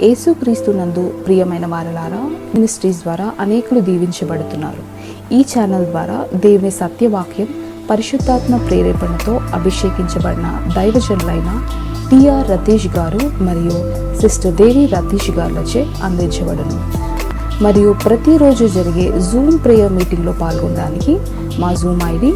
యేసుక్రీస్తునందు ప్రియమైన వారలారా, మినిస్ట్రీస్ ద్వారా అనేకులు దీవించబడుతున్నారు. ఈ ఛానల్ ద్వారా దేవుని సత్యవాక్యం పరిశుద్ధాత్మ ప్రేరేపణతో అభిషేకించబడిన దైవజనులైన టిఆర్ రతీష్ గారు మరియు సిస్టర్ దేవి రతీష్ గారులచే అందించబడును. మరియు ప్రతిరోజు జరిగే జూమ్ ప్రేయర్ మీటింగ్లో పాల్గొనడానికి మా జూమ్ ఐడి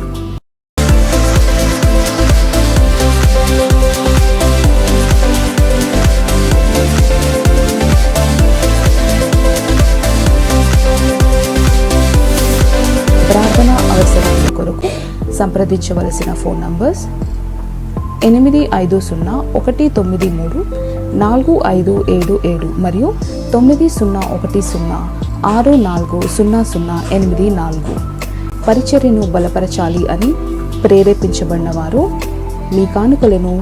ప్రార్థన అవసరాల కొరకు సంప్రదించవలసిన ఫోన్ నంబర్స్ 8501934577 మరియు 9010640084. పరిచర్యను బలపరచాలి అని ప్రేరేపించబడిన వారు మీ కానుకలను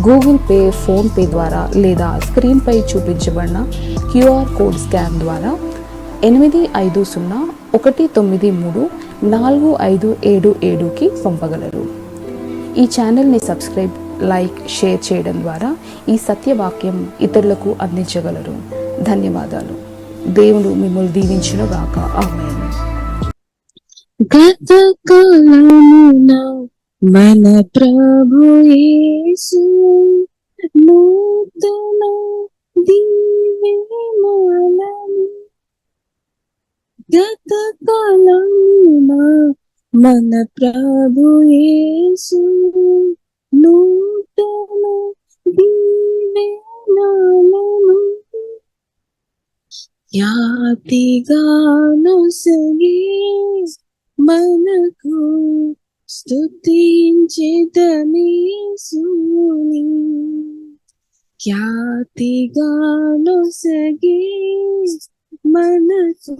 గూగుల్ పే, ఫోన్పే ద్వారా లేదా స్క్రీన్పై చూపించబడిన క్యూఆర్ కోడ్ స్కాన్ ద్వారా 8501934577కి పంపగలరు. ఈ ఛానల్ని సబ్స్క్రైబ్, లైక్, షేర్ చేయడం ద్వారా ఈ సత్యవాక్యం ఇతరులకు అందించగలరు. ధన్యవాదాలు. దేవుడు మిమ్మల్ని దీవించునుగాక. ఆమేన్. గత కాలమున మన ప్రభు యేసు నూతన దీవెనలను, గత కాలమున మన ప్రభు యేసు నూతన దీవెనలను ఖ్యాతిగా నొసగి మనకు స్తుతించెదమేసుని, ఖ్యాతిగా నొసగి మనకు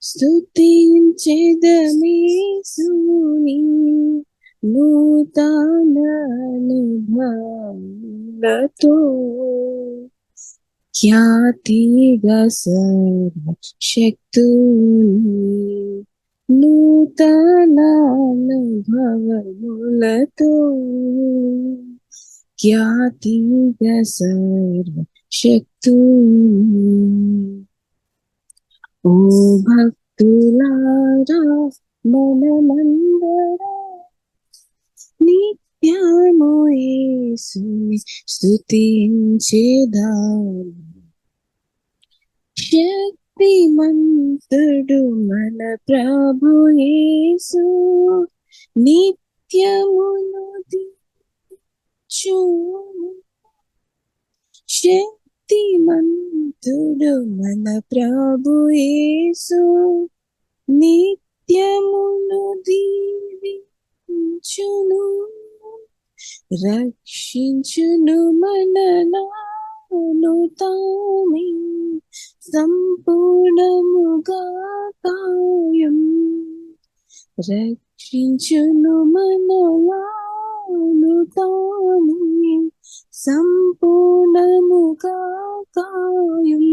స్తుతించెదమేసుని, నూతన అనుభవాలతో ఖ్యాతిగా సర్వశక్తుని, నూతన అనుభవములతో ఖ్యాతిగా సర్వశక్తుని. ఓ భక్తులారా, మనమందరం నిత్యము యేసుని స్తుతించెదం. శక్తిమంతుడు మన ప్రభు యేసు, నిత్యమును దీవించును. శక్తిమంతుడు మన ప్రభు యేసు, నిత్యమును దీవించును. రక్షించును మనలను తామే సంపూర్ణముగా కాయం, రక్షించును మనలను తామే సంపూర్ణముగా కాయం.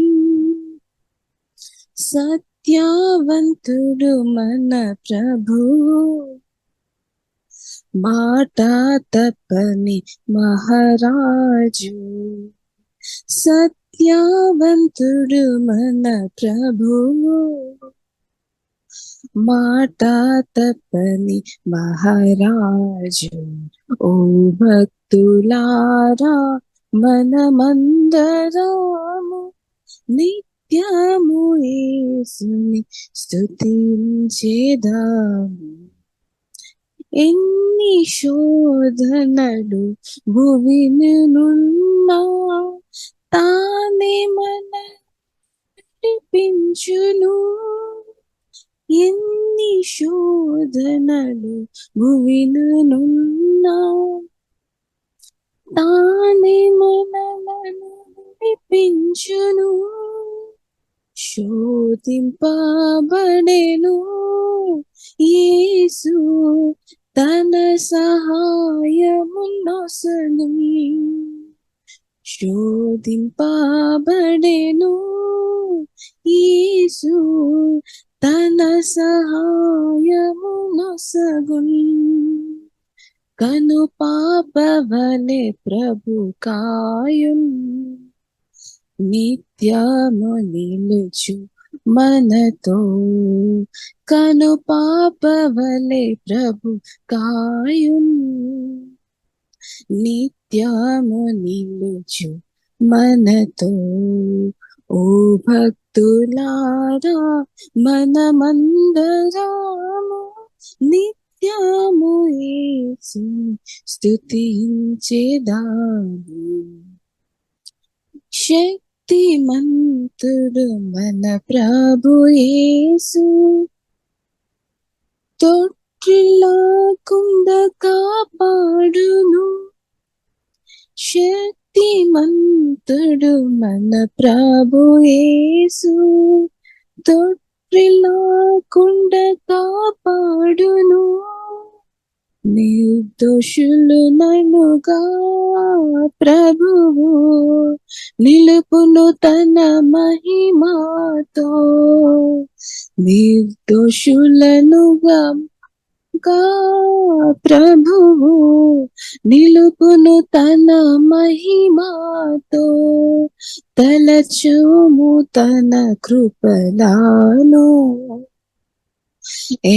సత్యవంతుడు మన ప్రభు, మాట తప్పని మహారాజు. సత్యవంతుడు మన ప్రభు, మాట తప్పని మహారాజు. ఓ భక్తులారా, మనమందరము నిత్యము యేసుని స్తుతించెదము. ఎన్ని శోధనలు భువినున్నా తానే మన నడిపించును. ఎన్ని శోధనలు భువినున్నా తానే మనలను నడిపించును. శోధింపబడెను యేసు తన సహాయమునొసగు. శోధింపబడెను యేసు తన సహాయమునొసగు. కను పాపవలె ప్రభు కాయున్, నిత్యము నిలుచు మనతో కను పాపవలే ప్రభు కాయున్. నిత్యము నిలుచు మనతో ఓ భక్తులారా మనమందరము నిత్యము యేసుని స్తుతించెదాము. శక్తిమంతుడు మన ప్రభు యేసు తొట్టిల్లకుండా కాపాడును. శక్తిమంతుడు మన ప్రభు యేసు తొట్టిల్లకుండా కాపాడును. నిర్దోషులుననుగా ప్రభువు నిలుపును తన మహిమతో. నిర్దోషులనుగా ప్రభువు నిలుపును తన మహిమతో. తలచుము తన కృపలాను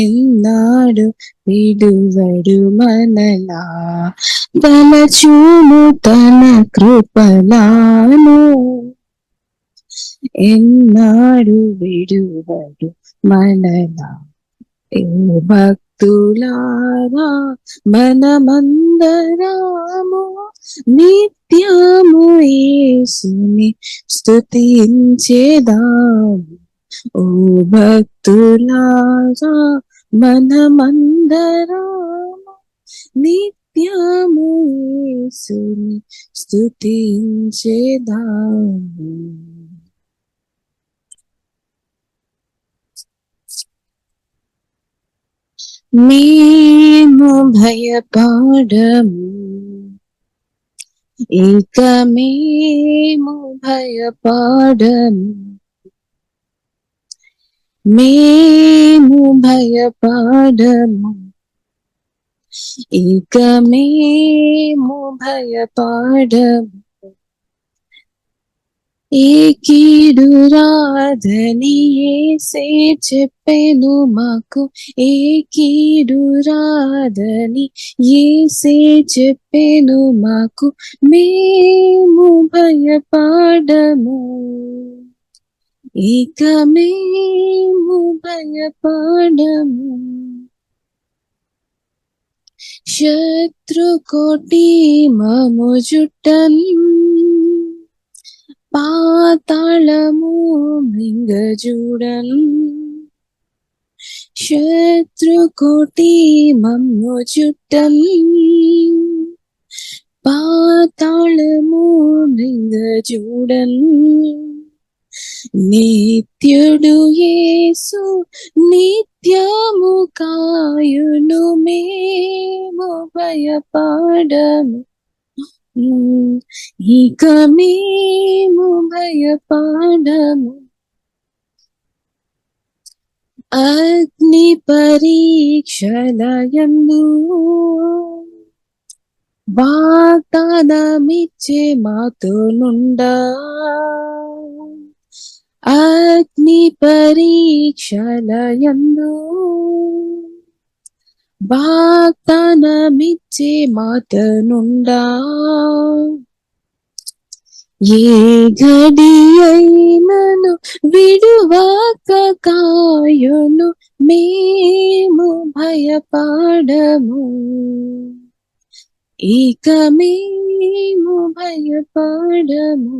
ఎన్నాడు విడువడు మనలా. తలచుము తన కృపలాను ఎన్నాడు విడువడు మనలా. ఏ భక్తులారా మనమందరము నిత్యము యేసుని స్తుతించెదాము. ఓ భక్తులారా మనమందరము నిత్యము యేసుని స్తుతించెదాము. మేము భయపడము, ఇక మేము భయపడము. మేము భయపడము, ఇక మేము భయపడము. ఏ కీడు రాదని యేసే చెప్పెను మాకు. ఏ కీడు రాదని యేసే చెప్పెను మాకు. మేము భయపడము, ఇక మేము భయపడము. శత్రుకోటి మము జుట్టన్ పాతాళము మింగజూడన్. శత్రుకోటి మమ్ము చుట్టన్ పాతాళము మింగజూడన్. నిత్యుడు యేసు నిత్యము కాయును, మేము భయపడము, ఇక మేము భయపడము. అగ్ని పరీక్షలయందు వాగ్దానమిచ్చే మాతోనుండా. అగ్ని పరీక్షలయందు వాగ్దానమిచ్చే మాతోనుండా. ఏ గడి అయినను విడువక కాయును, మేము భయపడము, ఇక మేము భయపడము.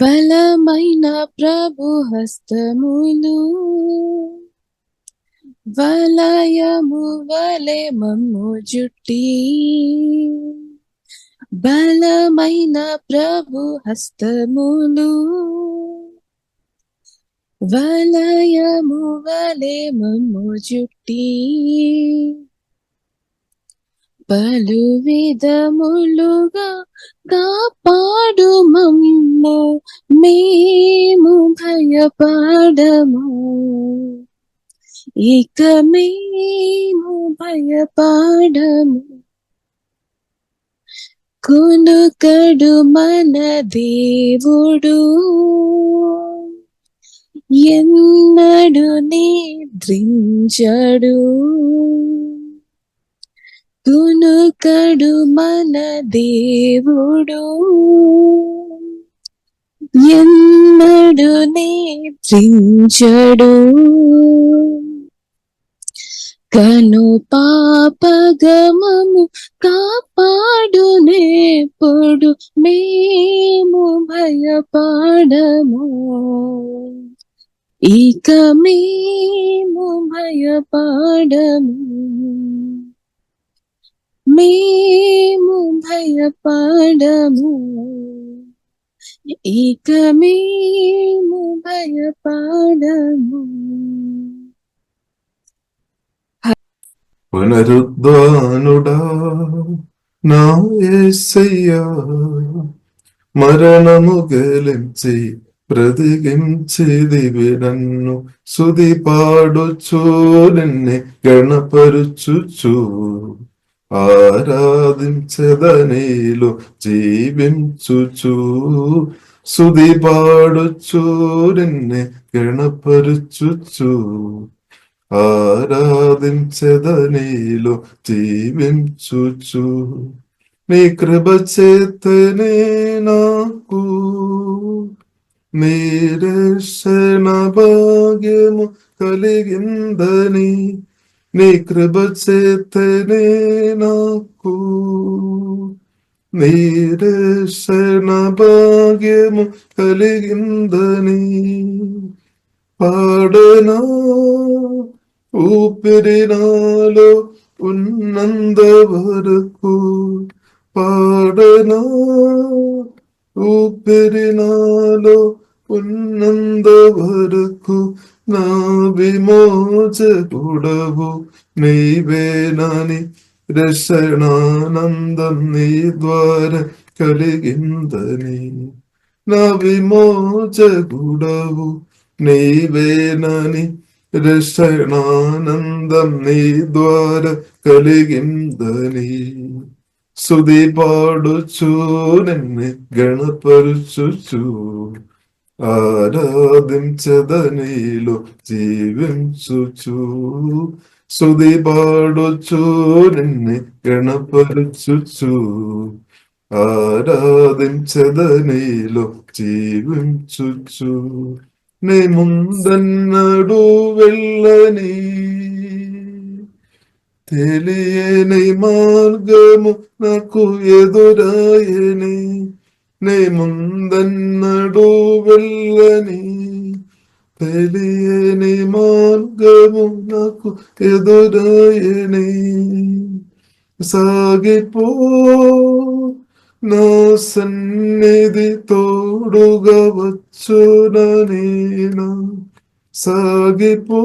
బలమైన ప్రభు హస్తములు వలయము వలె మమ్ము జుట్టి. బలమైన ప్రభు హస్తములు వలయము వలె మమ్ము జుట్టి. పలు విధములుగా కాపాడు మమ్ము, మేము భయపడము, ఇక మేము భయపడము. కునుకడు మన దేవుడు ఎన్నడు నిద్రించడు. కునుకడు మన దేవుడు ఎన్నడు నిద్రించడు. కను పాపగమము కాపాడునేప్పుడు మేము భయపడము. ఇక మేము భయపడము. మేము భయపడము. ఇక మేము భయపడము. పునరుద్ధానుడా నా యేసయ్యా, మరణము గెలించి బ్రతికించిదివి నన్ను. సుది పాడుచు నిన్నే గణపరుచుచు ఆరాధించదనీలో జీవించుచు. సుది పాడుచు నిన్నే గణపరుచుచు ఆరాధించదనీలో జీవించుచు. నీ కృప చేతనే నాకు నిరక్షణ భాగ్యము కలిగిందని. నీ కృప చేతనే నాకు నిరక్షణ భాగ్యము కలిగిందని. పాడనా ఊపిరినాలో ఉన్నంత వరకు, పాడనా ఊపిరినాలో ఉన్నంత వరకు, నా విమోచకుడవు నీవేనని రక్షణానందం నీ ద్వారా కలిగిందని. నా విమోచకుడవు నీవేనని రక్షణానందం నీ ద్వారా కలిగిందని. సుది పాడుచు నిన్ను గణపరుచుచు ఆరాధించదనీలో జీవించుచు. సుది పాడుచు నిన్ను గణపరుచుచు ఆరాధించదనీలో జీవించుచు. నీ ముందన్నడు వెళ్ళని తెలియని మార్గము నాకు ఎదురాయని. నీ ముందన్నడు వెళ్ళని తెలియని మార్గము నాకు ఎదురాయని. సాగిపో నా సన్నిధి తోడుగా వచ్చుననేనా. సాగిపో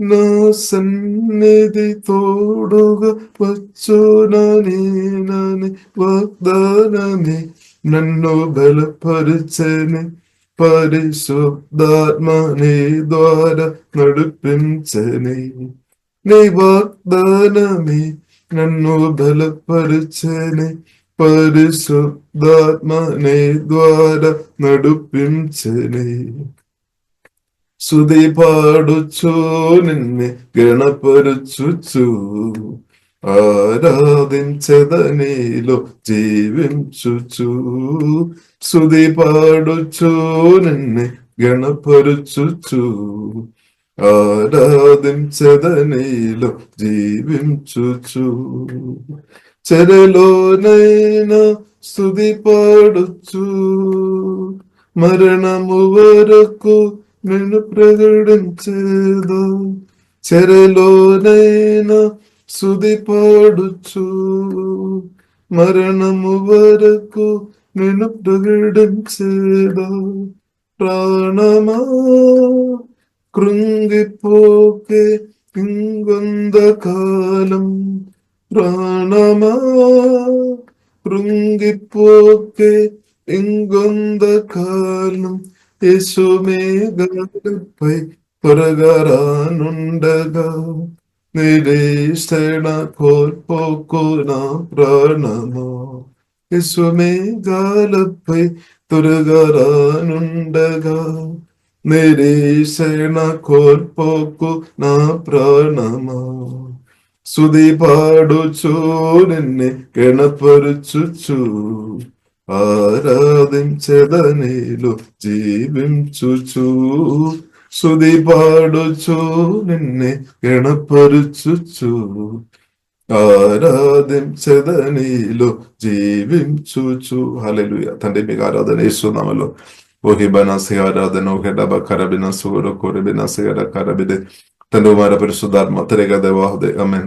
నా సన్నిధి తోడుగా వచ్చుననేనని వాగ్దానమే నన్ను బలపరచని. పరిశుద్ధాత్మ నీ ద్వారా నడిపించని. నీ వాగ్దానమే నన్ను బలపరచని. పరిశుద్ధాత్మ నీ ద్వారా నడిపించని. సుది పాడుచు నిన్ను గణపరుచుచు ఆరాధించదనీలో జీవించుచు. సుది పాడుచు నిన్ను గణపరుచుచు ఆరాధించదనీలో జీవించుచు. చెరలోనైనా స్తుతి పాడుచు మరణము వరకు నిన్ను ప్రకటించేదా. చెరలోనైనా స్తుతి పాడుచు మరణము వరకు నిన్ను ప్రకటించేదా. ప్రాణమా కృంగిపోకే ఇంకొంద కాలం. ప్రాణమా కృంగిపోకే ఇంకొంద కాలం. యేసు మేఘాలపై త్వరగా రానుండగా. నిరీక్షణ కోల్పోకు నా ప్రాణమా. విశ్వమేఘాలపై త్వరగా రానుండగా నిరీక్షణ కోల్పోకు నా ప్రాణమా. సుది పాడుచు నిన్నే గణపరుచుచు ఆరాధించెదనిలో జీవించుచు. సుది పాడుచు నిన్నే గణపరుచుచు ఆరాధించెదనిలో జీవించుచు. హల్లెలూయా. తండ్రి మీకు ఆరాధన యేసునామములో. ఓహిబనసి ఆరాధన ఓహెడబ కరబిన సుగర కొరబిన సిగర కరబిదే. తండ్రి వారి పరిశుద్ధాత్మ తరిగా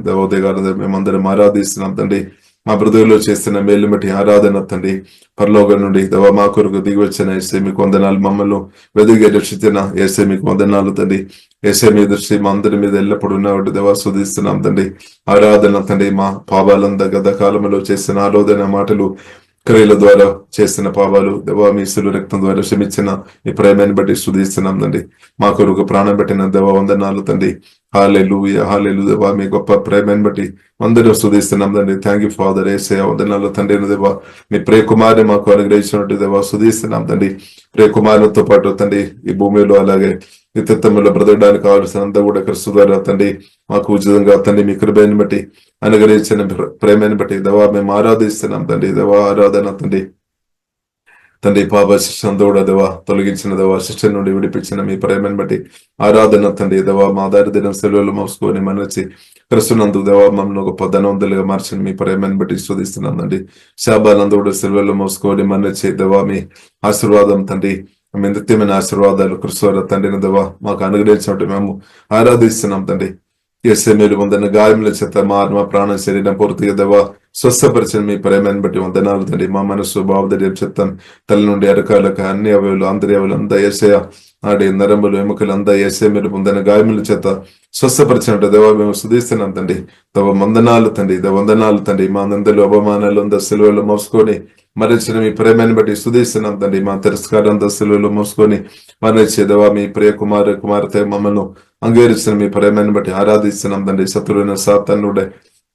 దేవోదయగారు మేమందరం ఆరాధిస్తున్నాం తండ్రి. మా బ్రతుకులో చేస్తున్న మేలు బట్టి ఆరాధన తండ్రి. పరలోకం నుండి దేవ మా కొరకు దిగి వచ్చిన ఏసే మీకు వందనాలు. మమ్మల్ని వెదిగి రక్షించిన ఏసే మీకు వందనాలు తండ్రి. ఏసే మీ దృష్టి మా అందరి మీద ఎల్లప్పుడు ఉన్నవాడు దేవా శోధిస్తున్నాం తండ్రి. ఆరాధన తండ్రి. మా పాపాలంద గత కాలంలో చేసిన ఆలోచన మాటలు క్రియల ద్వారా చేసిన పాపాలు దేవా మీ శిలువ రక్తం ద్వారా క్షమించిన మీ ప్రేమని బట్టి స్తుతిస్తున్నాం తండ్రి. మా కొరకు ప్రాణం పెట్టిన దేవా వందనాలు తండ్రి. హల్లెలూయా హల్లెలూయా. దేవా మీ గొప్ప ప్రేమని బట్టి అందరూ స్తుతిస్తున్నాం తండ్రి. Thank you father. యేసయ్యా వందనాలు తండ్రి. దేవా మీ ప్రియ కుమారుని మాకు అనుగ్రహించినట్టు దేవా స్తుతిస్తున్నాం తండ్రి. ప్రియ కుమారునితో పాటు తండ్రి ఈ భూమిలో అలాగే నిత్యత్వంలో బ్రతకడానికి కావాల్సిన అంతా కూడా క్రీస్తు ద్వారా తండ్రి మాకు ఉచితంగా తండ్రి మీ కృపని బట్టి అనుగ్రహించిన ప్రేమని బట్టి దేవా మేము ఆరాధిస్తున్నాం తండ్రి. దేవా ఆరాధన తండ్రి. తండ్రి పాప శిక్షణతో కూడా దేవా తొలగించిన దేవా శిక్షణ నుండి విడిపించిన మీ ప్రేమని బట్టి ఆరాధన తండ్రి. దేవా మా దారిదినం సెలవులు మోసుకొని మనచి క్రిస్తునందు దేవా మమ్మల్ని గొప్ప ధనవంతులుగా మార్చిన మీ ప్రేమని బట్టి స్తుతిస్తున్నాం తండ్రి. శాబానందు కూడా సెలవులు మోసుకొని మనచి దేవా మీ ఆశీర్వాదం తండ్రి. మీ నిత్యమైన ఆశీర్వాదాలు క్రిస్తువార తండ్రిని దేవా మాకు అనుగ్రహించినట్టు మేము ఆరాధిస్తున్నాం తండ్రి. యేసే మీరు వందన గాయముల చేత మా ఆత్మ ప్రాణ శరీరం పూర్తిగా దేవా స్వస్థపరిచిన మీ ప్రేమని బట్టి వందనాలు తండ్రి. మా మనస్సు భావధైర్యం చిత్తం తల నుండి అరకాలకు అన్ని అవయవులు ఆంతర్యవులు అంతా యేసయ్య నాడి నరములు ఎముకలు అంతా యేసే మీరు పొందిన గాయముల చేత స్వస్థపరిచినట్టు దేవా మేము స్తుతిస్తున్నాం తండ్రి. దేవ వందనాలు తండ్రి. వందనాలు తండ్రి. మా నందలు అవమానాలు అంతా సిలువలు మోసుకొని మరచిన మీ ప్రేమని బట్టి స్తుతిస్తున్నాం తండ్రి. మా తిరస్కారం అంతా సిలువలు మోసుకొని మరచే దేవా మీ ప్రియ కుమార్తె మమ్మల్ని అంగీకరించిన మీ ప్రేమని బట్టి ఆరాధిస్తున్నాం తండ్రి. శత్రువులను సాతానుడే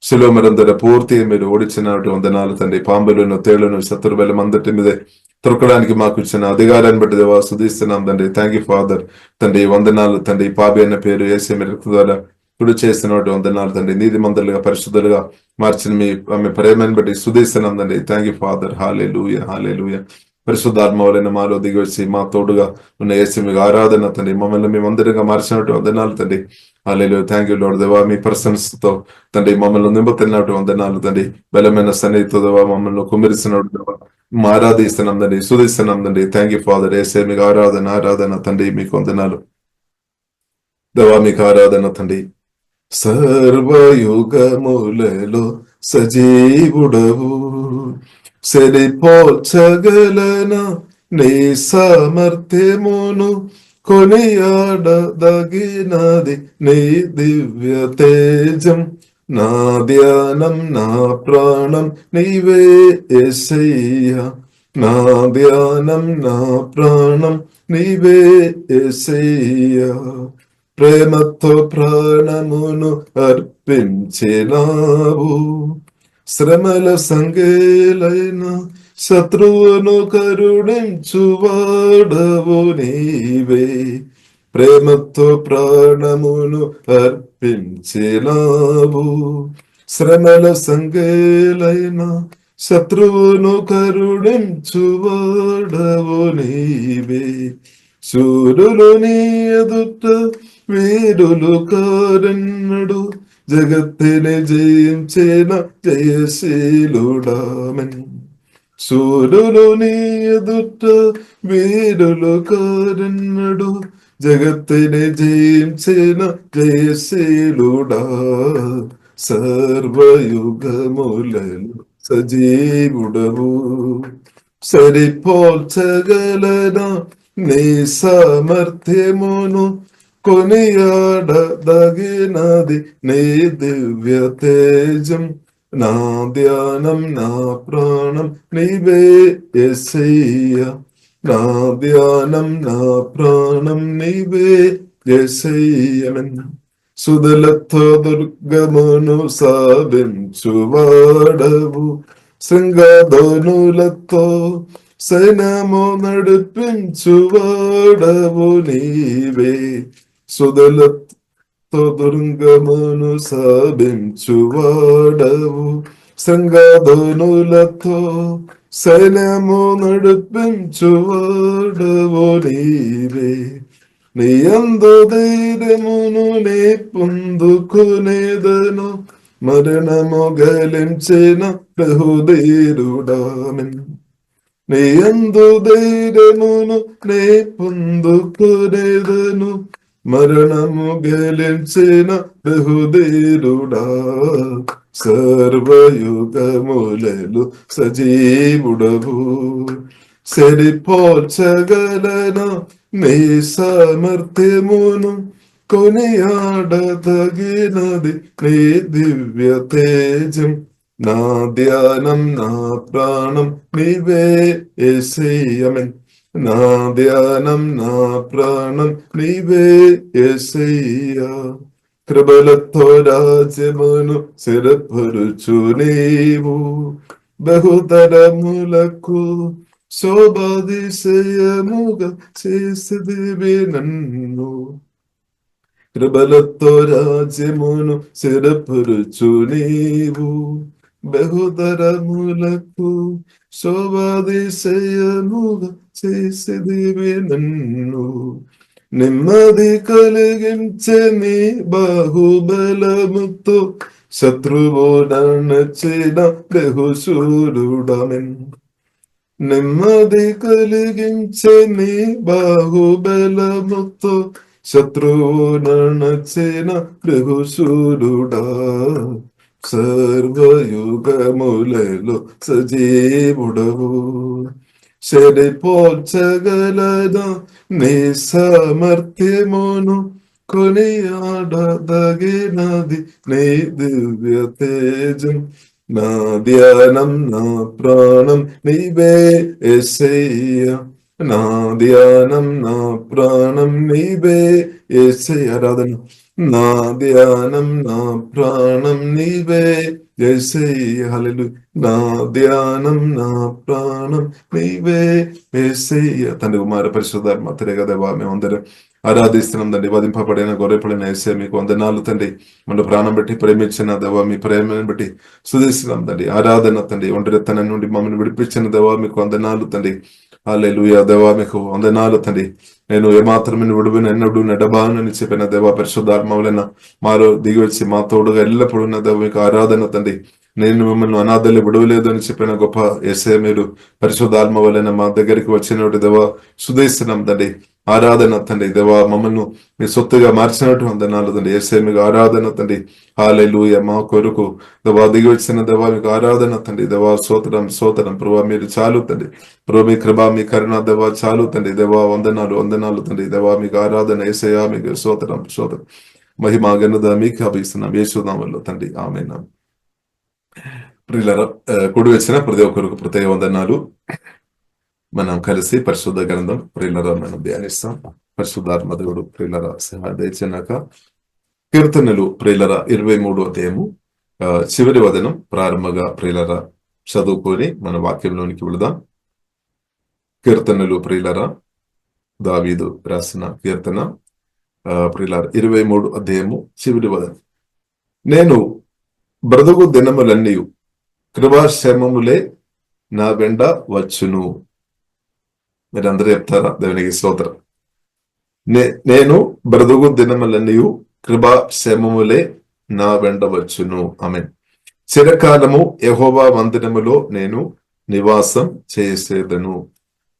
శిలువ మరందర పూర్తిగా మీరు ఓడించినట్టు వందనాలు తండ్రి. పాంబులను తేళ్లను శత్రు బలం అందరి మీద తొరకడానికి మాకు ఇచ్చిన అధికారాన్ని బట్టి దేవా స్తుతిస్తున్నాం తండ్రి. థ్యాంక్ యూ ఫాదర్ తండ్రి. వందనాలు తండ్రి. పాపి అన్న పేరు యేసే మీ రక్తం ద్వారా కుడి చేస్తున్నట్టు వందనాలు తండ్రి. నీతి మంతులుగా పరిశుద్ధులుగా మార్చిన మీ ఆమె ప్రేమని బట్టి స్తుతిస్తున్నాం తండ్రి. Thank you father. Hallelujah hallelujah. పరిశుద్ధాత్మవలైన మాలో దిగి వచ్చి మా తోడుగా ఉన్న యేసు మీకు ఆరాధన తండ్రి. మమ్మల్ని మేమందరిగా మార్చినట్టు వందనాలు తండ్రి. హల్లెలూయా. Thank you lord. దేవా మీ ప్రశంసతో తండ్రి మమ్మల్ని నింపుతున్నట్టు వందనాలు తండ్రి. బలమైన సన్నిధితో దేవా మమ్మల్ని కుమిరిస్తున్నట్టు దేవా ఆరాధిస్తున్నాం తండ్రి. స్తుతిస్తున్నాం తండ్రి. Thank you father. యేసే మీకు ఆరాధన తండ్రి. మీకు వందనాలు దేవా. మీకు ఆరాధన తండ్రి. సర్వయుగములలో సజీవుడవు సరిపోల్చగలన నీ సామర్థ్యమును కొనియాడదగినది నీ దివ్య తేజం. నా ధ్యానం నా ప్రాణం నీవే యేసయ్యా. నా ధ్యానం నా ప్రాణం నీవే యేసయ్యా. ప్రేమతో ప్రాణమును అర్పించినావు. శ్రమల సంగేలైన శత్రువును కరుణించువాడవు నీవే. ప్రేమతో ప్రాణమును అర్పించినావు. శ్రమల సంగేలైన శత్రువును కరుణించువాడవు నీవే. శూరులు నీ ఎదుట వీరులు కారెన్నడు జగత్తిని జయించిన జయశీలుడామన్. సూర్యులు నీ ఎదుట వీరులు కారెన్నడు జగత్తిని జయించిన జయశీలుడా. సర్వయుగములలో సజీవుడవు సరిపోల్చగలనా నీ సామర్థ్యమును కొనియాడదగినది నీ దివ్య తేజం. నా ధ్యానం నా ప్రాణం నీవే యేసయ్యా. నా ధ్యానం నా ప్రాణం నీవే యేసయ్యా. సుదలతో దుర్గమును సాధించువాడవు, శృంగధనులతో సైన్యము నడిపించువాడవు నీవే. సుదలతో దుర్గమును సాధించువాడవు, శృంగధనులతో సైన్యము నడిపించువాడవు నీవే. నీ యందు ధైర్యమును నే పొందుకునేదను, మరణము గలించిన బహుధీరుడామెన్. నీ యందు ధైర్యమును నే పొందుకునేదను, మరణము గలించిన బహుధీరుడా. సర్వయుగములలో సజీవుడవు, సరిపోల్చగలన నీ సామర్థ్యమును, కొనియాడతగినది నీ దివ్య తేజం. నా ధ్యానం నా ప్రాణం నీవే యేసయ్యమెన్. నా ధ్యానం నా ప్రాణం నీవే యేసయ్యా. కృపలతో రాజ్యమును స్థిరపరుచు నీవు, బహుతరములకు శోభాతిశయముగా చేసిదివి నన్ను. కృపలతో రాజ్యమును స్థిరపరుచు నీవు, బహుతరములకు శోభాతిశయముగా చేసిదివి నన్ను. నెమ్మది కలిగించే నీ బాహుబలముతో శత్రువు నచ్చిన బహుశూరుడమెన్. నెమ్మది కలిగించే నీ బాహుబలముతో శత్రువు నచ్చిన బహుశూరుడా. సర్వయుగములలో సజీవుడవు, సరిపోల్చగలదా నీ సామర్థ్యమును, కొనియాడదగినది నీ దివ్య తేజం. నా ధ్యానం నా ప్రాణం నీవే యేసయ్యా. నా ధ్యానం నా ప్రాణం నీవే యేసయ్యా. ఆరాధన. నా ధ్యానం నా ప్రాణం నీవే యేసయ్యా. హల్లెలూయా. నా ధ్యానం నా ప్రాణం నీవే యేసయ్యా. తండ్రి కుమార పరిశుద్ధాత్మ త్రియేక దేవా, మేమందరం ఆరాధిస్తున్నాం తండ్రి. వధింపబడిన గొర్రెపడిన యేసయ్య మీకు వందనాలు తండ్రి. మన ప్రాణం బట్టి ప్రేమించిన దేవా, మీ ప్రేమను బట్టి స్తుతిస్తున్నాం తండ్రి. ఆరాధన తండ్రి. ఒంటరితనం నుండి మమ్మల్ని విడిపించిన దేవా మీకు వందనాలు తండ్రి. హల్లెలూయా దేవా మీకు వందనాలు తండ్రి. నేను ఏమాత్రం విడువిన ఎన్నడూ నెడబానని చెప్పిన దేవా, పరిశుద్ధాత్మ వలన మాలో దిగి వచ్చి మా తోడుగా ఎల్లప్పుడూ ఉన్న దేవ మీకు ఆరాధన తండ్రి. నేను మిమ్మల్ని అనాథలు విడవలేదు అని చెప్పిన గొప్ప యేసయ్య మీరు పరిశుద్ధాత్మ వలన మా దగ్గరికి వచ్చినట్టు దేవా స్తుతిస్తున్నాం తండ్రి. ఆరాధన తండ్రి. దేవా మమ్మల్ని మీ సొత్తుగా మార్చినట్టు వందనాలు తండ్రి. యేసయ్య మీకు ఆరాధన తండ్రి. హల్లెలూయా. మా కొరకు దేవా దిగి వచ్చిన దేవా మీకు ఆరాధన తండ్రి. దేవా స్తోత్రం స్తోత్రం ప్రభా, మీరు చాలు తండ్రి. ప్రభు మీ కృప మీ కరుణ దేవా చాలు తండ్రి. దేవా వందనాలు వందనాలు తండ్రి. దేవా మీకు ఆరాధన యేసయ్య మీకు స్తోత్రం స్తోత్రం. మహిమ ఘనత మీకు అభిస్తున్నాం యేసు నామములో తండ్రి. ఆమేన్. ప్రియులారా, కూడి వచ్చిన ప్రతి ఒక్కరికి ప్రత్యేక వందనాలు. మనం కలిసి పరిశుద్ధ గ్రంథం ప్రియులారా మనం ధ్యానిస్తాం. పరిశుద్ధాత్మ దేవుడు ప్రియులారా సహాయక కీర్తనలు ప్రియులారా 23వ అధ్యాయము చివరి వచనం ప్రారంభంగా ప్రియులారా చదువుకొని మన వాక్యంలోనికి వెళదాం. కీర్తనలు ప్రియులారా దావీదు రాసిన కీర్తన ప్రియులారా 23 అధ్యాయము చివరి వచనం. నేను బ్రతుకు దినములన్నీ కృపాక్షేమములే నా వెంట వచ్చును. మీరందరూ చెప్తారా? దేవునికి స్తోత్రం. నేను బ్రతుకు దినములన్నీ కృపాక్షేమములే నా వెంట వచ్చును. ఆమేన్. చిరకాలము యెహోవా మందిరములో నేను నివాసం చేసేదను.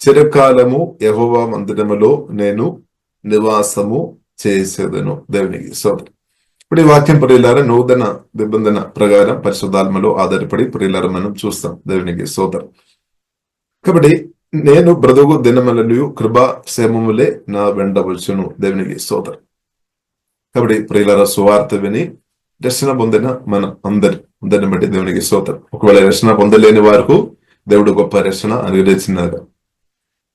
చిరకాలము యెహోవా మందిరములో నేను నివాసము చేసేదను. దేవునికి స్తోత్రం. ఇప్పుడు ఈ వాక్యం ప్రియులారా నూతన నిబంధన ప్రకారం పరిశుద్ధాత్మలో ఆధారపడి ప్రియులారా మనం చూస్తాం. దేవునికి స్తోత్రం. కాబట్టి నేను బ్రతుకు దినములన్నీ కృపాక్షేమములే నా వెంట వచ్చును. దేవునికి స్తోత్రం. కాబట్టి ప్రియులారా సువార్త విని రక్షణ పొందిన మనం అందరిని బట్టి దేవునికి స్తోత్రం. ఒకవేళ రక్షణ పొందలేని వారికి దేవుడు గొప్ప రక్షణ అనుగ్రహించినారు.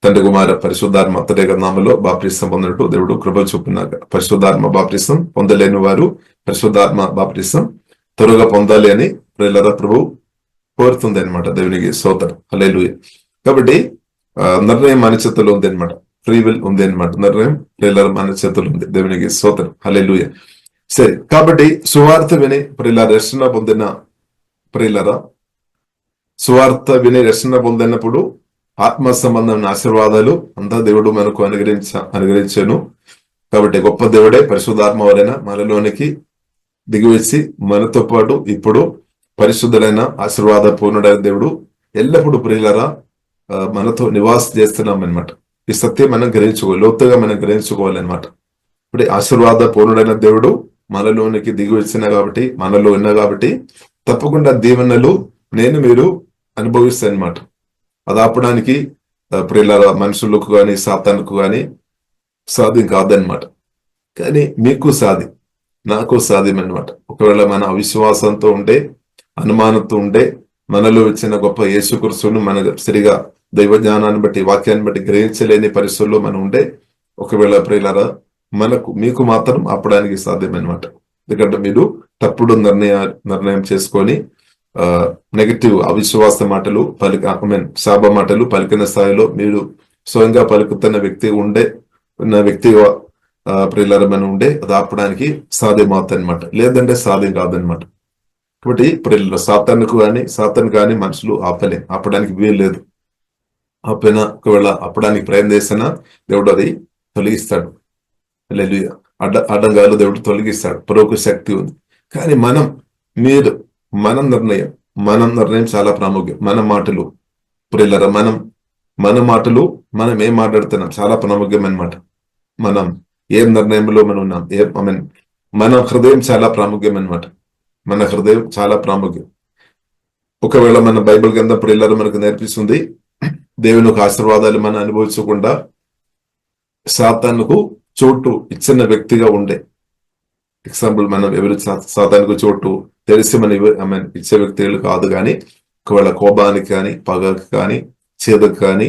తండ్రి కుమార పరిశుద్ధాత్మ త్రియేక నామములో బాప్టిసం పొందినట్టు దేవుడు కృప చూపినాక పరిశుద్ధాత్మ బాప్టిసం పొందలేని వారు పరిశుద్ధాత్మ బాప్టిసం త్వరగా పొందాలి అని ప్రియులారా ప్రభు కోరుతుంది అనమాట. దేవునికి స్తోత్రం. హల్లెలూయా. కాబట్టి నిర్ణయం మన చేతుల్లో ఉంది అనమాట. ఫ్రీ విల్ ఉంది అనమాట. నిర్ణయం ప్రియులారా మన చేతుల్లో ఉంది. దేవునికి స్తోత్రం. హల్లెలూయా. సరే, కాబట్టి సువార్త విని ప్రియులారా రక్షణ పొందిన ప్రియులారా సువార్త విని రక్షణ పొందినప్పుడు ఆత్మ సంబంధమైన ఆశీర్వాదాలు అంతా దేవుడు మనకు అనుగ్రహించాను. కాబట్టి గొప్ప దేవుడే పరిశుద్ధాత్మ వలన మనలోనికి దిగివచ్చి మనతో పాటు ఇప్పుడు పరిశుద్ధులైన ఆశీర్వాద పూర్ణుడైన దేవుడు ఎల్లప్పుడూ ప్రియులారా మనతో నివాసం చేస్తున్నాం అనమాట. ఈ సత్యం మనం గ్రహించుకోవాలి, లోతుగా మనం గ్రహించుకోవాలన్నమాట. ఇప్పుడు ఆశీర్వాద పూర్ణుడైన దేవుడు మనలోనికి దిగి వచ్చిన కాబట్టి, మనలో ఉన్నా కాబట్టి తప్పకుండా దీవెనలు మీరు అనుభవిస్తారనమాట. అది ఆపడానికి ప్రియులారా మనుషులకు కానీ సాతానుకు కానీ సాధ్యం కాదనమాట. కానీ మీకు సాధ్యం, నాకు సాధ్యం అనమాట. ఒకవేళ మన అవిశ్వాసంతో ఉంటే, అనుమానంతో ఉంటే, మనలో వచ్చిన గొప్ప యేసుక్రీస్తును మన సరిగా దైవ జ్ఞానాన్ని బట్టి వాక్యాన్ని బట్టి గ్రహించలేని పరిస్థితుల్లో మనం ఉంటే ఒకవేళ ప్రియులారా మీకు మాత్రం ఆపడానికి సాధ్యం అనమాట. ఎందుకంటే మీరు తప్పుడు నిర్ణయం చేసుకొని నెగటివ్ అవిశ్వాస మాటలు శాప మాటలు పలికిన స్థాయిలో మీరు స్వయంగా పలుకుతున్న వ్యక్తిగా ప్రియులారా మనం ఉండే అది ఆపడానికి సాధ్యం అవుతుంది అనమాట. లేదంటే సాధ్యం కాదనమాట. కాబట్టి ప్రియుల సాతాను కానీ మనుషులు ఆపడానికి వీలు లేదు. ఒకవేళ ఆపడానికి ప్రయత్నం చేసినా దేవుడు అది తొలగిస్తాడు. హల్లెలూయా. అడ్డంగాలు దేవుడు తొలగిస్తాడు. పరోక్ష శక్తి ఉంది. కానీ మన నిర్ణయం చాలా ప్రాముఖ్యం. మన మాటలు ప్రియులారా మన మాటలు మనం ఏం మాట్లాడుతున్నాం చాలా ప్రాముఖ్యం అన్నమాట. మనం ఏం నిర్ణయంలో మనం ఉన్నాం, మన హృదయం చాలా ప్రాముఖ్యం అన్నమాట. మన హృదయం చాలా ప్రాముఖ్యం. ఒకవేళ మన బైబిల్ గ్రంథం ప్రియులారా మనకు నేర్పిస్తుంది, దేవుని యొక్క ఆశీర్వాదాలు మనం అనుభవించకుండా సాతానుకు చోటు ఇచ్చిన వ్యక్తిగా ఉండే. ఎగ్జాంపుల్, మనం ఎవరు సాతానుకు చోటు తెలిసి మనం ఇచ్చే వ్యక్తులు కాదు. కానీ ఒకవేళ కోపానికి కానీ, పగకి కానీ, చేదకు కానీ,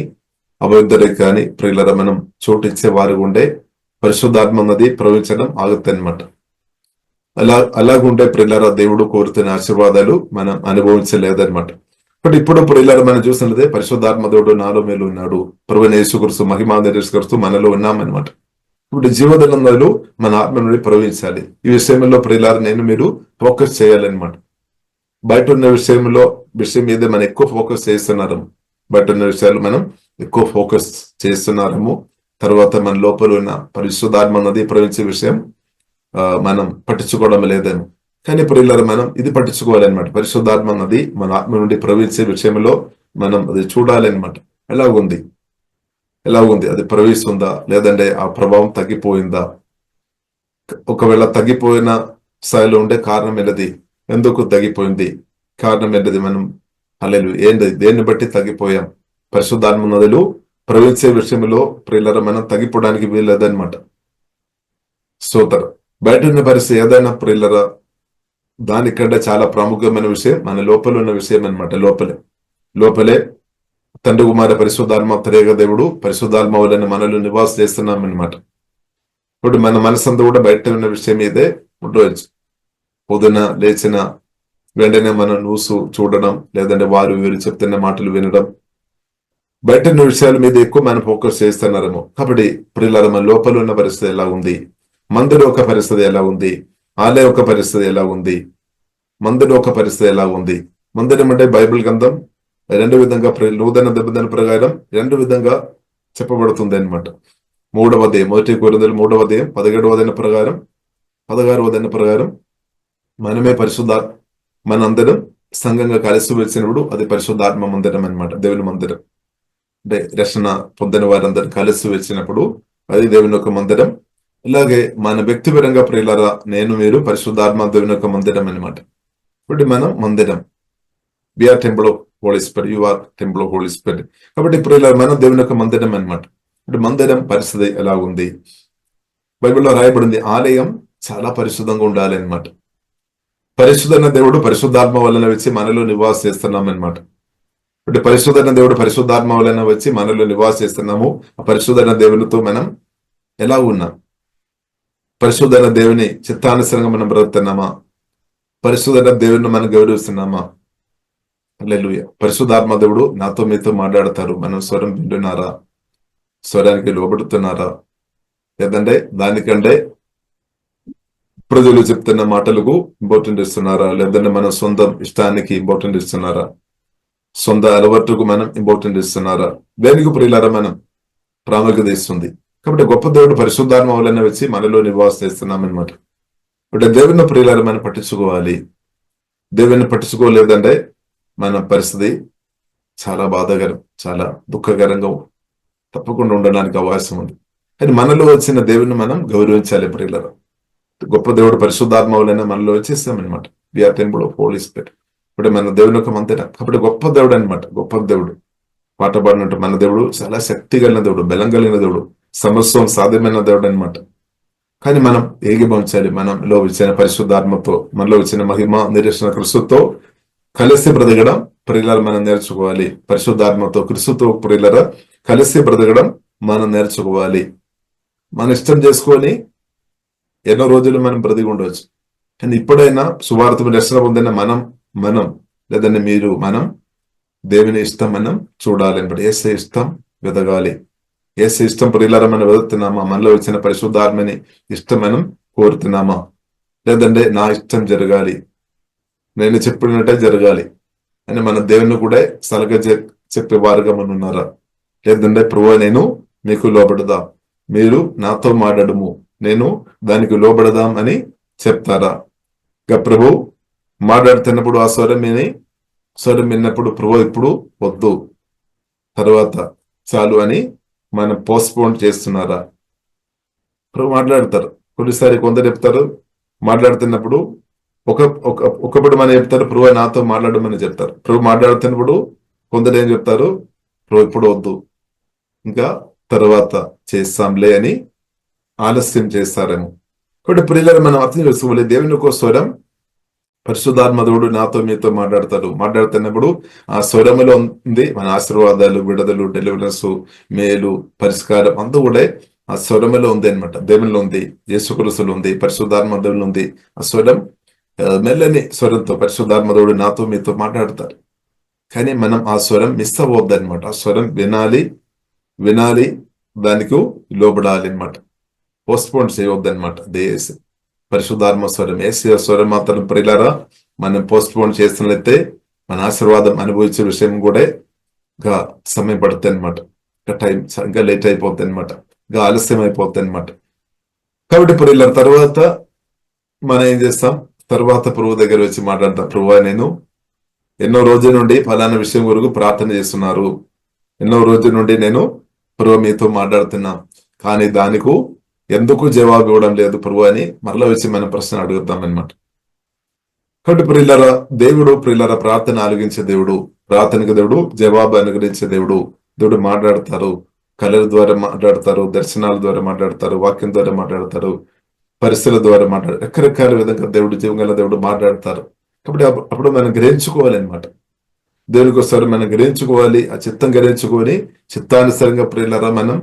అభ్యుద్ధరికి కానీ ప్రియులారా మనం చోటు ఇచ్చే వారు ఉండే పరిశుద్ధాత్మ అన్నది ప్రవహించడం ఆగుతుంది అనమాట. అలాగుంటే ప్రియులారా దేవుడు కోరుతున్న ఆశీర్వాదాలు మనం అనుభవించలేదన్నమాట. బట్ ఇప్పుడు ప్రియులారా మనం చూసినదే పరిశుద్ధాత్మ దేవుడు నాలో మేలు ఉన్నాడు, ప్రభువైన యేసుక్రీస్తు మహిమా యేసుక్రీస్తు మనలో ఉన్నామన్నమాట. ఇప్పుడు జీవదలంలో మన ఆత్మ నుండి ప్రవహించాలి. ఈ విషయంలో ప్రియులారా మీరు ఫోకస్ చేయాలన్నమాట. బయట ఉన్న విషయం మీద మనం ఎక్కువ ఫోకస్ చేస్తున్నాము. బయట ఉన్న విషయాలు మనం ఎక్కువ ఫోకస్ చేస్తున్నాము. తర్వాత మన లోపల ఉన్న పరిశుద్ధాత్మ అన్నది ప్రవహించే విషయం మనం పట్టించుకోవడం లేదేమో. కానీ ప్రియులారా మనం ఇది పట్టించుకోవాలన్నమాట. పరిశుద్ధాత్మ అన్నది మన ఆత్మ నుండి ప్రవహించే విషయంలో మనం అది చూడాలన్నమాట. ఎలాగుంది, అది ప్రవహిస్తుందా, లేదంటే ఆ ప్రభావం తగ్గిపోయిందా? ఒకవేళ తగ్గిపోయిన స్థాయిలో ఉండే కారణం ఏంటది, ఎందుకు తగ్గిపోయింది, కారణం ఏంటది, మనం ఏంటి దేన్ని బట్టి తగ్గిపోయాం? పరిశుద్ధాత్మ నదులు ప్రవహించే విషయంలో ప్రియులారా మనం తగ్గిపోవడానికి వీల్లేదన్నమాట. స్తోత్రం. బయట ఉన్న పరిస్థితి ఏదైనా ప్రియులారా దానికంటే చాలా ప్రాముఖ్యమైన విషయం మన లోపల ఉన్న విషయం అనమాట. లోపలే తండ్రి కుమార పరిశుద్ధాత్మ త్రియేక దేవుడు పరిశుద్ధాత్మ వలన మనలో నివాసం చేస్తున్నాం అనమాట. ఇప్పుడు మన మనసంతా కూడా బయట ఉన్న విషయం మీదే ఉండవచ్చు. పొద్దున లేచిన వెంటనే మనం న్యూస్ చూడడం, లేదంటే వీరు చెప్తున్న మాటలు వినడం, బయట ఉన్న విషయాల మీద ఎక్కువ మనం ఫోకస్ చేస్తున్నారేమో. కాబట్టి ప్రియులారా మన లోపల ఉన్న పరిస్థితి ఎలా ఉంది, మందిలో ఒక పరిస్థితి ఎలా ఉంది, ఆలయ ఒక పరిస్థితి ఎలా ఉంది, మందిలో ఒక పరిస్థితి ఎలా ఉంది. మందిరం అంటే బైబిల్ గ్రంథం రెండు విధంగా నూతన నిబంధన ప్రకారం రెండు విధంగా చెప్పబడుతుంది అనమాట. 3వ అధ్యాయం 1 కొరింథీయులు 3వ అధ్యాయం 17వ అధ్యాయం ప్రకారం 16వ అధ్యాయం ప్రకారం మనమే మనందరం సంఘంగా కలిసి వచ్చినప్పుడు అది పరిశుద్ధాత్మ మందిరం అనమాట. దేవుని మందిరం అంటే రక్షణ పొందిన వారందరూ కలిసి వచ్చినప్పుడు అది దేవుని యొక్క మందిరం. ఇలాగే మన వ్యక్తిపరంగా ప్రియులారా మీరు పరిశుద్ధాత్మ దేవుని యొక్క మందిరం అనమాట. ఇప్పుడు మనం మందిరం, we are temple of holy spirit, you are temple of holy spirit. కాబట్టి ప్రియులారా మనం దేవుని యొక్క మందిరం అనమాట. ఇప్పుడు మందిరం పరిస్థితి ఎలా ఉంది? బైబిల్లో రాయబడింది ఆలయం చాలా పరిశుద్ధంగా ఉండాలి అనమాట. పరిశుద్ధమైన దేవుడు పరిశుద్ధాత్మ వలన వచ్చి మనలో నివాసం చేస్తున్నాం అనమాట. అంటే పరిశుద్ధైన దేవుడు పరిశుద్ధాత్మ వలన వచ్చి మనలో నివాసిస్తున్నాము. ఆ పరిశుద్ధైన దేవునితో మనం ఎలా ఉన్నాం? పరిశుద్ధైన దేవుని చిత్తానుసరంగా మనం బ్రతుకుతున్నామా? పరిశుద్ధైన దేవుని మనం గౌరవిస్తున్నామా? హల్లెలూయా. పరిశుద్ధాత్మ దేవుడు నాతో మీతో మాట్లాడతారు. మనం స్వరం వింటున్నారా? స్వరానికి లోబడుతున్నారా? లేదంటే దానికంటే ప్రజలు చెప్తున్న మాటలకు ఇంపార్టెంట్ ఇస్తున్నారా? లేదంటే మన సొంత ఇష్టానికి ఇంపార్టెంట్ ఇస్తున్నారా? సొంత అలవాటుకు మనం ఇంపార్టెంట్ ఇస్తున్నారా? దేనికి ప్రియులారా మనం ప్రాముఖ్యత ఇస్తుంది? కాబట్టి గొప్ప దేవుడు పరిశుద్ధాత్మ వలన వచ్చి మనలో నివాసిస్తున్నాం అనమాట. అంటే దేవుని ప్రియులారా మనం పట్టించుకోవాలి. దేవుని పట్టించుకోలేదంటే మన పరిస్థితి చాలా బాధాకరం, చాలా దుఃఖకరంగా తప్పకుండా ఉండడానికి అవకాశం ఉంది. కానీ మనలో వచ్చిన దేవుని మనం గౌరవించాలి ప్రియులారా. గొప్ప దేవుడు పరిశుద్ధాత్మ వలన మనలో వచ్చేస్తామన్నమాట. We are temple of holy spirit. ఇప్పుడు మన దేవుని యొక్క మందిర. కాబట్టి గొప్ప దేవుడు అనమాట. గొప్ప దేవుడు పాట పాడినట్టు మన దేవుడు చాలా శక్తి కలిగిన దేవుడు, బలం కలిగిన దేవుడు, సమస్తం సాధ్యమైన దేవుడు అనమాట. కానీ మనం ఏకీభవించాలి. మనలో వచ్చిన పరిశుద్ధాత్మతో, మనలో వచ్చిన మహిమ నిరీక్షణ క్రీస్తుతో కలిసి బ్రతకడం ప్రియులారా మనం నేర్చుకోవాలి. పరిశుద్ధాత్మతో క్రీస్తుతో ప్రియులారా కలిసి బ్రతకడం మనం నేర్చుకోవాలి. మన ఇష్టం చేసుకొని ఎన్నో రోజులు మనం బ్రతికి ఉండవచ్చు. కానీ ఇప్పుడైనా సువార్త రక్షణ పొందిన మనం లేదంటే మీరు మనం దేవుని ఇష్టం మనం చూడాలి అనమాట. ఏసే ఇష్టం వెతగాలి. ఏసే ఇష్టం ప్రియులారా మనం వెతుకుతున్నామా? మనలో వచ్చిన పరిశుద్ధాత్మని ఇష్టం మనం కోరుతున్నామా? లేదంటే నా ఇష్టం జరగాలి, నేను చెప్పినట్టే జరగాలి అని మన దేవుని కూడా సలహా చెప్పే వారుగా మనం ఉన్నారా? లేదంటే ప్రభువా నేను మీకు లోబడదా, మీరు నాతో మాట్లాడము, నేను దానికి లోబడదాం అని చెప్తారా? ఇక ప్రభు మాట్లాడుతున్నప్పుడు ఆ స్వరం విన్నప్పుడు ప్రభు ఇప్పుడు వద్దు, తర్వాత చాలు అని మనం పోస్ట్పోన్ చేస్తున్నారా? ప్రభు మాట్లాడతారు. కొన్నిసారి కొందరు చెప్తారు మాట్లాడుతున్నప్పుడు ఒకప్పుడు మనం చెప్తారు ప్రభు నాతో మాట్లాడమని చెప్తారు. ప్రభు మాట్లాడుతున్నప్పుడు కొందరు ఏం చెప్తారు? ప్రభు ఇప్పుడు వద్దు, ఇంకా తర్వాత చేస్తాంలే అని ఆలస్యం చేస్తారేమో. కాబట్టి ప్రియులారా మనం అర్థం చేసుకోవాలి. దేవుని యొక్క స్వరం పరిశుద్ధాత్మ దేవుడు నాతో మీతో మాట్లాడుతున్నప్పుడు ఆ స్వరములో ఉంది మన ఆశీర్వాదాలు, విడుదలు, డెలివరెన్స్, మేలు, పరిష్కారం అంతా కూడా ఆ స్వరములో ఉంది అనమాట. దేవునిలో ఉంది, యేసుక్రీస్తులో ఉంది, పరిశుద్ధాత్మ దేవునిలో ఉంది. ఆ స్వరం మెల్లని స్వరంతో పరిశుద్ధాత్మ దేవుడు నాతో మీతో మాట్లాడతారు. కానీ మనం ఆ స్వరం మిస్ అవ్వద్దు అనమాట. ఆ స్వరం వినాలి, దానికి లోబడాలి అనమాట. పోస్ట్పోన్ చేయవద్దు అనమాట. దేశ పరిశుద్ధాత్మ స్వరం, ఏసీ స్వరం మాత్రం ప్రియులారా మనం పోస్ట్పోన్ చేస్తున్నట్లయితే మన ఆశీర్వాదం అనుభవించే విషయం కూడా ఇంకా సమయం పడుతుంది అనమాట. ఇంకా లేట్ అయిపోతుంది అనమాట. ఇంకా ఆలస్యం అయిపోతుంది అనమాట. కాబట్టి ప్రియులారా తర్వాత మనం ఏం చేస్తాం? తర్వాత ప్రభు దగ్గర వచ్చి మాట్లాడతాం. ప్రభువా నేను ఎన్నో రోజుల నుండి ఫలానా విషయం వరకు ప్రార్థన చేస్తున్నారు, ఎన్నో రోజుల నుండి నేను ప్రభు మీతో మాట్లాడుతున్నా, కానీ దానికి ఎందుకు జవాబు ఇవ్వడం లేదు ప్రభు అని మరలా వచ్చి మనం ప్రశ్న అడుగుతాం అనమాట. కాబట్టి ప్రియులారా ప్రార్థన ఆలకించే దేవుడు, ప్రార్థనకు దేవుడు జవాబు అనుగ్రహించే దేవుడు మాట్లాడతారు. కళల ద్వారా మాట్లాడతారు, దర్శనాల ద్వారా మాట్లాడతారు, వాక్యం ద్వారా మాట్లాడతారు, పరిస్థితుల ద్వారా రకరకాల విధంగా దేవుడు, జీవంగల దేవుడు మాట్లాడతారు. కాబట్టి అప్పుడు మనం గ్రహించుకోవాలన్నమాట. దేవునికి ఒకసారి మనం గ్రహించుకోవాలి. ఆ చిత్తం గ్రహించుకొని చిత్తానుసారంగా ప్రియులారా మనం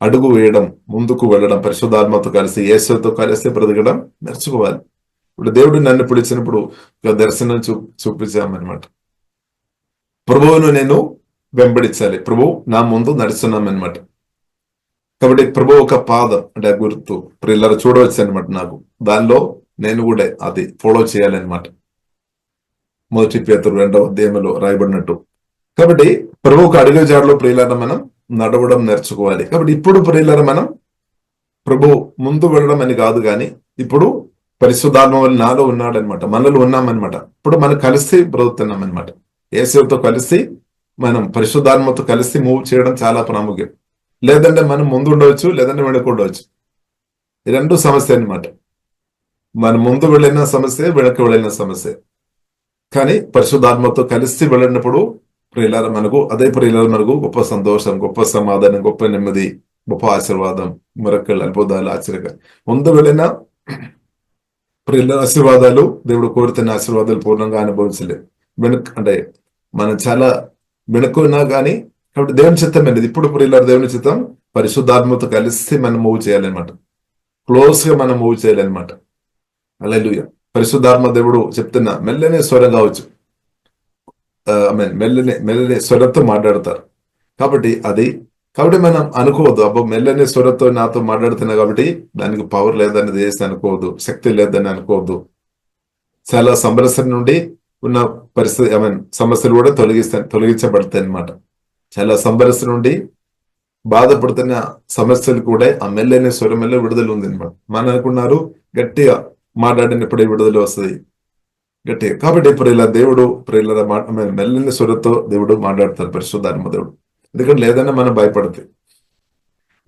అడుగు వేయడం, ముందుకు వెళ్ళడం, పరిశుద్ధాత్మతో కలిసి యేసుతో కలిసి బ్రతకడం నేర్చుకోవాలి. ఇప్పుడు దేవుడు నన్ను పిలిచినప్పుడు దర్శనం చూపించామన్నమాట. ప్రభువును నేను వెంబడించాలి, ప్రభు నా ముందు నడుస్తున్నామన్నమాట. కాబట్టి ప్రభు ఒక పాదం అంటే గుర్తు ప్రియులారా చూడవచ్చు అనమాట. నాకు దానిలో నేను కూడా అది ఫాలో చేయాలన్నమాట. 1 పేతురు 2వ అధ్యాయంలో రాయబడినట్టు. కాబట్టి ప్రభువుకు అడుగు జాడలో ప్రియులారా మనం నడవడం నేర్చుకోవాలి. కాబట్టి ఇప్పుడు ప్రియులారా మనం ప్రభు ముందు వెళ్ళడం అని కాదు, కానీ ఇప్పుడు పరిశుద్ధాత్మ వల్ల నాలో ఉన్నాడనమాట, మనలో ఉన్నామన్నమాట. ఇప్పుడు మనం కలిసి బ్రతుకుతున్నాం అనమాట. యేసుతో కలిసి మనం పరిశుద్ధాత్మతో కలిసి మూవ్ చేయడం చాలా ప్రాముఖ్యం. లేదంటే మనం ముందు ఉండవచ్చు, లేదంటే వెనకుండవచ్చు. ఈ రెండు సమస్య అనమాట. మనం ముందు వెళ్ళిన సమస్య, వెనక్కి వెళ్ళిన సమస్య. కానీ పరిశుద్ధాత్మతో కలిసి వెళ్ళినప్పుడు ప్రియులారా మనకు గొప్ప సంతోషం, గొప్ప సమాధానం, గొప్ప నెమ్మది, గొప్ప ఆశీర్వాదం, మిరకల్, అద్భుతాలు, ఆశ్చర్యంగా ముందు వెళ్ళిన ప్రియుల ఆశీర్వాదాలు, దేవుడు కోరుతున్న ఆశీర్వాదాలు పూర్ణంగా అనుభవించలేదు. అంటే మనం చాలా వినకున్నా కానీ, కాబట్టి దేవుని చిత్తం అనేది ఇప్పుడు ప్రియులారా, దేవుని చిత్తం పరిశుద్ధాత్మతో కలిసి మనం మూవ్ చేయాలన్నమాట. క్లోజ్ గా మనం మూవ్ చేయాలన్నమాట. హల్లెలూయా. పరిశుద్ధాత్మ దేవుడు చెప్తున్న మెల్లనే స్వరం కావచ్చు, మెల్లనే స్వరంతో మాట్లాడతారు. కాబట్టి మనం అనుకోవద్దు, అబ్బో మెల్లనే స్వరంతో నాతో మాట్లాడుతున్నా కాబట్టి దానికి పవర్ లేదని చేసి అనుకోవద్దు, శక్తి లేదని అనుకోవద్దు. చాలా సమస్యల నుండి ఉన్న పరిస్థితి సమస్యలు కూడా తొలగించబడతాయి అన్నమాట. చాలా సమస్య నుండి బాధపడుతున్న సమస్యలు కూడా ఆ మెల్లనే స్వరం వల్ల విడుదల ఉంది అనమాట. మన అనుకున్నారు గట్టిగా మాట్లాడినప్పుడే విడుదల వస్తుంది గట్టిగా. కాబట్టి ఇప్పుడు ఇలా దేవుడు మెల్లని స్వరంతో దేవుడు మాట్లాడతారు, పరిశుద్ధాత్మ దేవుడు. ఎందుకంటే లేదన్నా మనం భయపడితే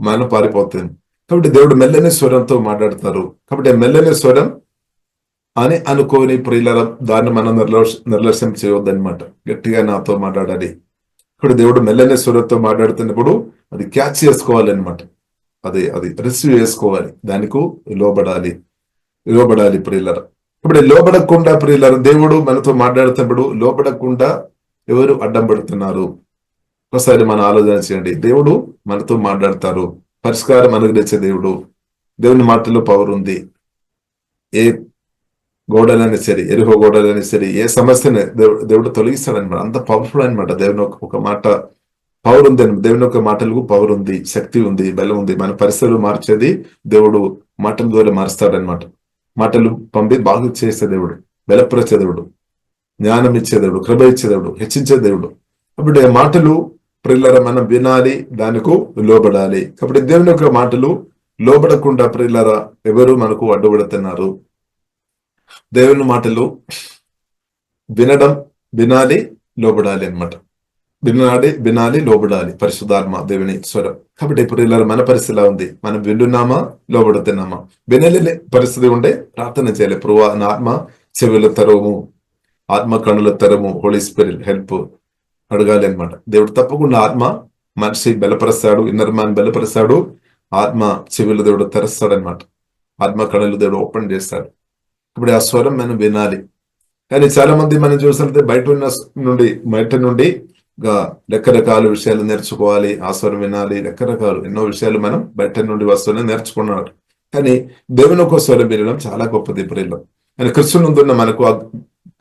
మనం పారిపోతాం. కాబట్టి దేవుడు మెల్లని స్వరంతో మాట్లాడతారు. కాబట్టి ఆ మెల్లని స్వరం అని అనుకోని ప్రియుల దాన్ని మనం నిర్లక్ష్యం చేయవద్దనమాట. గట్టిగా నాతో మాట్లాడాలి. ఇప్పుడు దేవుడు మెల్లనే స్వరంతో మాట్లాడుతున్నప్పుడు అది క్యాచ్ చేసుకోవాలన్నమాట. అది రిసీవ్ చేసుకోవాలి, దానికి లోబడాలి ప్రియులర. ఇప్పుడు లోబడకుండా ప్రియులర, దేవుడు మనతో మాట్లాడుతున్నప్పుడు లోబడకుండా ఎవరు అడ్డం పడుతున్నారు? ఒకసారి మన ఆలోచన చేయండి. దేవుడు మనతో మాట్లాడతారు, పరిష్కారం అనుగ్రహించే దేవుడు. దేవుని మాటలో పవర్ ఉంది. ఏ గోడలైనా సరే, ఎరుహో గోడలైనా సరే, ఏ సమస్యని దేవుడు తొలగిస్తాడనమాట. అంత పవర్ఫుల్ అనమాట. దేవుని ఒక మాట పవర్ ఉంది. దేవుని ఒక మాటలకు పవర్ ఉంది, శక్తి ఉంది, బలం ఉంది. మన పరిస్థితులు మార్చేది దేవుడు మాటల ద్వారా మారుస్తాడనమాట. మాటలు పంపి బాగు చేసే దేవుడు, బలపరిచే దేవుడు, జ్ఞానం ఇచ్చే దేవుడు, కృప ఇచ్చే దేవుడు, హెచ్చించే దేవుడు. కాబట్టి ఆ మాటలు ప్రియులరా మనం వినాలి, దానికి లోబడాలి. కాబట్టి దేవుని యొక్క మాటలు లోబడకుండా ప్రియులరా ఎవరు మనకు అడ్డుపడుతున్నారు? దేవుని మాటలు వినాలి, లోబడాలి అనమాట. వినాలి, లోబడాలి. పరిశుద్ధాత్మ దేవుని స్వరం. కాబట్టి ఇప్పుడు ఇలా మన పరిస్థితి ఎలా ఉంది? మనం వింటున్నామా, లోబడుతున్నామా? వినలేని పరిస్థితి ఉంటే ప్రార్థన చేయాలి. ప్రభువా నా ఆత్మ చెవుల తరము, ఆత్మ కనుల తరము, హోలీ స్పిరిట్ హెల్ప్ అడగాలి అనమాట. దేవుడు తప్పకుండా ఆత్మ మనిషి బలపరుస్తాడు, ఇన్నర్ మ్యాన్ బలపరుస్తాడు. ఆత్మ చెవుల దేవుడు తెరుస్తాడు అనమాట. ఆత్మ కనులు దేవుడు ఓపెన్ చేస్తాడు. ఇప్పుడు ఆ స్వరం మనం వినాలి. కానీ చాలా మంది మనం చూసినట్లయితే బయట నుండి రకరకాల విషయాలు నేర్చుకోవాలి, ఆ స్వరం వినాలి, రకరకాలు ఎన్నో విషయాలు మనం బయట నుండి వస్తువుని నేర్చుకున్నాడు. కానీ దేవుని ఒక స్వరం వినడం చాలా గొప్పది ప్రియులు. కానీ కృష్ణుని ఉంటున్న మనకు ఆ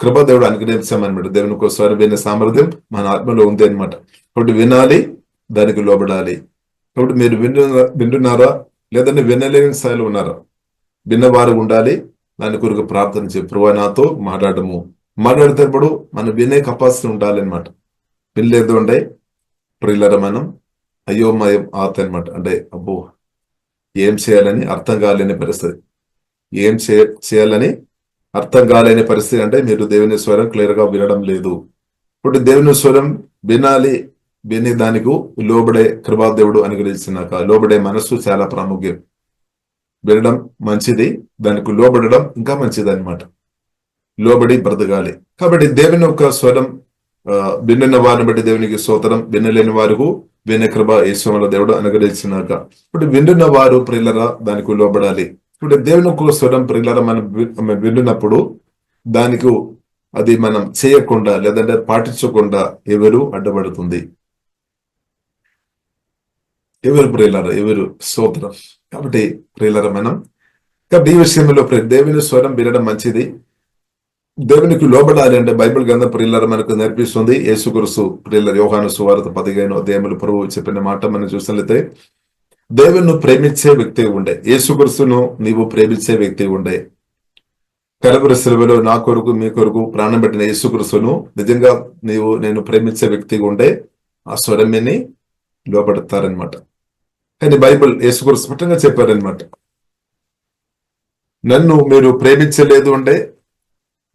కృప దేవుడు అనుగ్రహించామన్నమాట. దేవుని ఒక స్వరం వినే సామర్థ్యం మన ఆత్మలో ఉంది అనమాట. కాబట్టి వినాలి, దానికి లోబడాలి. కాబట్టి మీరు వింటున్నారా, లేదంటే వినలేని స్థాయిలో ఉన్నారా? విన్నవారు ఉండాలి. దాని కొరకు ప్రార్థన చేయ, ప్రభువా నాతో మాట్లాడేటప్పుడు మనం వినే కెపాసిటీ ఉండాలి అనమాట. వినలేదు అంటే ప్రియులరా మనం అయోమయం అవుతాయన్నమాట. అంటే అబ్బో ఏం చేయాలని అర్థం కాలేని పరిస్థితి. ఏం చేయాలని అర్థం కాలేని పరిస్థితి అంటే మీరు దేవుని స్వరం క్లియర్ గా వినడం లేదు. ఇప్పుడు దేవుని స్వరం విని దానికి లోబడే కృపా దేవుడు అనుగ్రహించినాక లోబడే మనస్సు చాలా ప్రాముఖ్యం. వినడం మంచిది, దానికి లోబడడం ఇంకా మంచిది అనమాట. లోబడి బ్రతకాలి. కాబట్టి దేవుని యొక్క స్వరం విన్న వారిని బట్టి దేవునికి స్తోత్రం. వినలేని వారికి వినే కృప యేసువల్ల దేవుడు అనుగ్రహించినాక ఇప్పుడు వింటున్న వారు ప్రియులరా దానికి లోబడాలి. ఇప్పుడు దేవుని యొక్క స్వరం ప్రియులరా మనం వింటున్నప్పుడు దానికి అది మనం చేయకుండా లేదంటే పాటించకుండా ఎవరు అడ్డుపడుతుంది? ఎవరు ప్రియులరా? ఎవరు? స్తోత్రం. కాబట్టి ప్రియులరా మనం ఈ విషయంలో దేవుని స్వరం వినడం మంచిది. దేవునికి లోబడాలి అంటే బైబిల్ గ్రంథం ప్రియులరా మనకు నేర్పిస్తుంది. యేసుక్రీస్తు ప్రియులరా యోహాను సువార్త 15వ అధ్యాయంలో ప్రభువు చెప్పిన మాట మనం చూసినట్లయితే, దేవుని ప్రేమించే వ్యక్తి ఉండే, యేసుక్రీస్తును నీవు ప్రేమించే వ్యక్తి ఉండే, కలవరి శిలువలో నా కొరకు మీ కొరకు ప్రాణం పెట్టిన యేసుక్రీస్తును నిజంగా నేను ప్రేమించే వ్యక్తిగా ఉండే ఆ స్వరమిని లోబడతారనమాట. కానీ బైబిల్ యేసుక్రీస్తు స్పష్టంగా చెప్పారనమాట, నన్ను మీరు ప్రేమించలేదు అంటే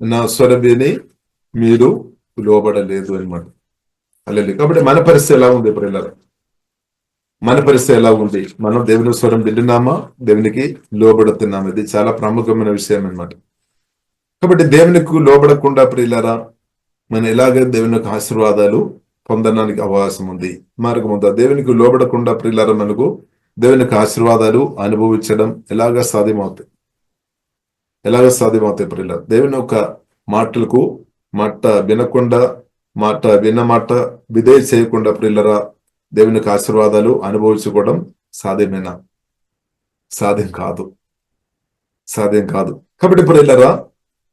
నా స్వరమిని మీరు లోబడలేదు అనమాట. అలాగే కాబట్టి మన పరిస్థితి ఎలా ఉంది ప్రియులారా? మన పరిస్థితి ఎలా ఉంది? మనం దేవుని స్వరం వింటున్నామా, దేవునికి లోబడుతున్నామా? ఇది చాలా ప్రాముఖ్యమైన విషయం అనమాట. కాబట్టి దేవునికి లోబడకుండా ప్రియులారా మనం ఎలాగే దేవుని యొక్క ఆశీర్వాదాలు పొందడానికి అవకాశం ఉంది, మార్గం ఉందా? దేవునికి లోబడకుండా ప్రియులారా మనకు దేవుని యొక్క ఆశీర్వాదాలు అనుభవించడం ఎలాగా సాధ్యమవుతాయి ప్రియులారా? దేవుని యొక్క మాట వినకుండా మాట విన్న మాట విధేయ చేయకుండా ప్రియులరా దేవునికి ఆశీర్వాదాలు అనుభవించుకోవడం సాధ్యమేనా? సాధ్యం కాదు, సాధ్యం కాదు. కాబట్టి ప్రియులరా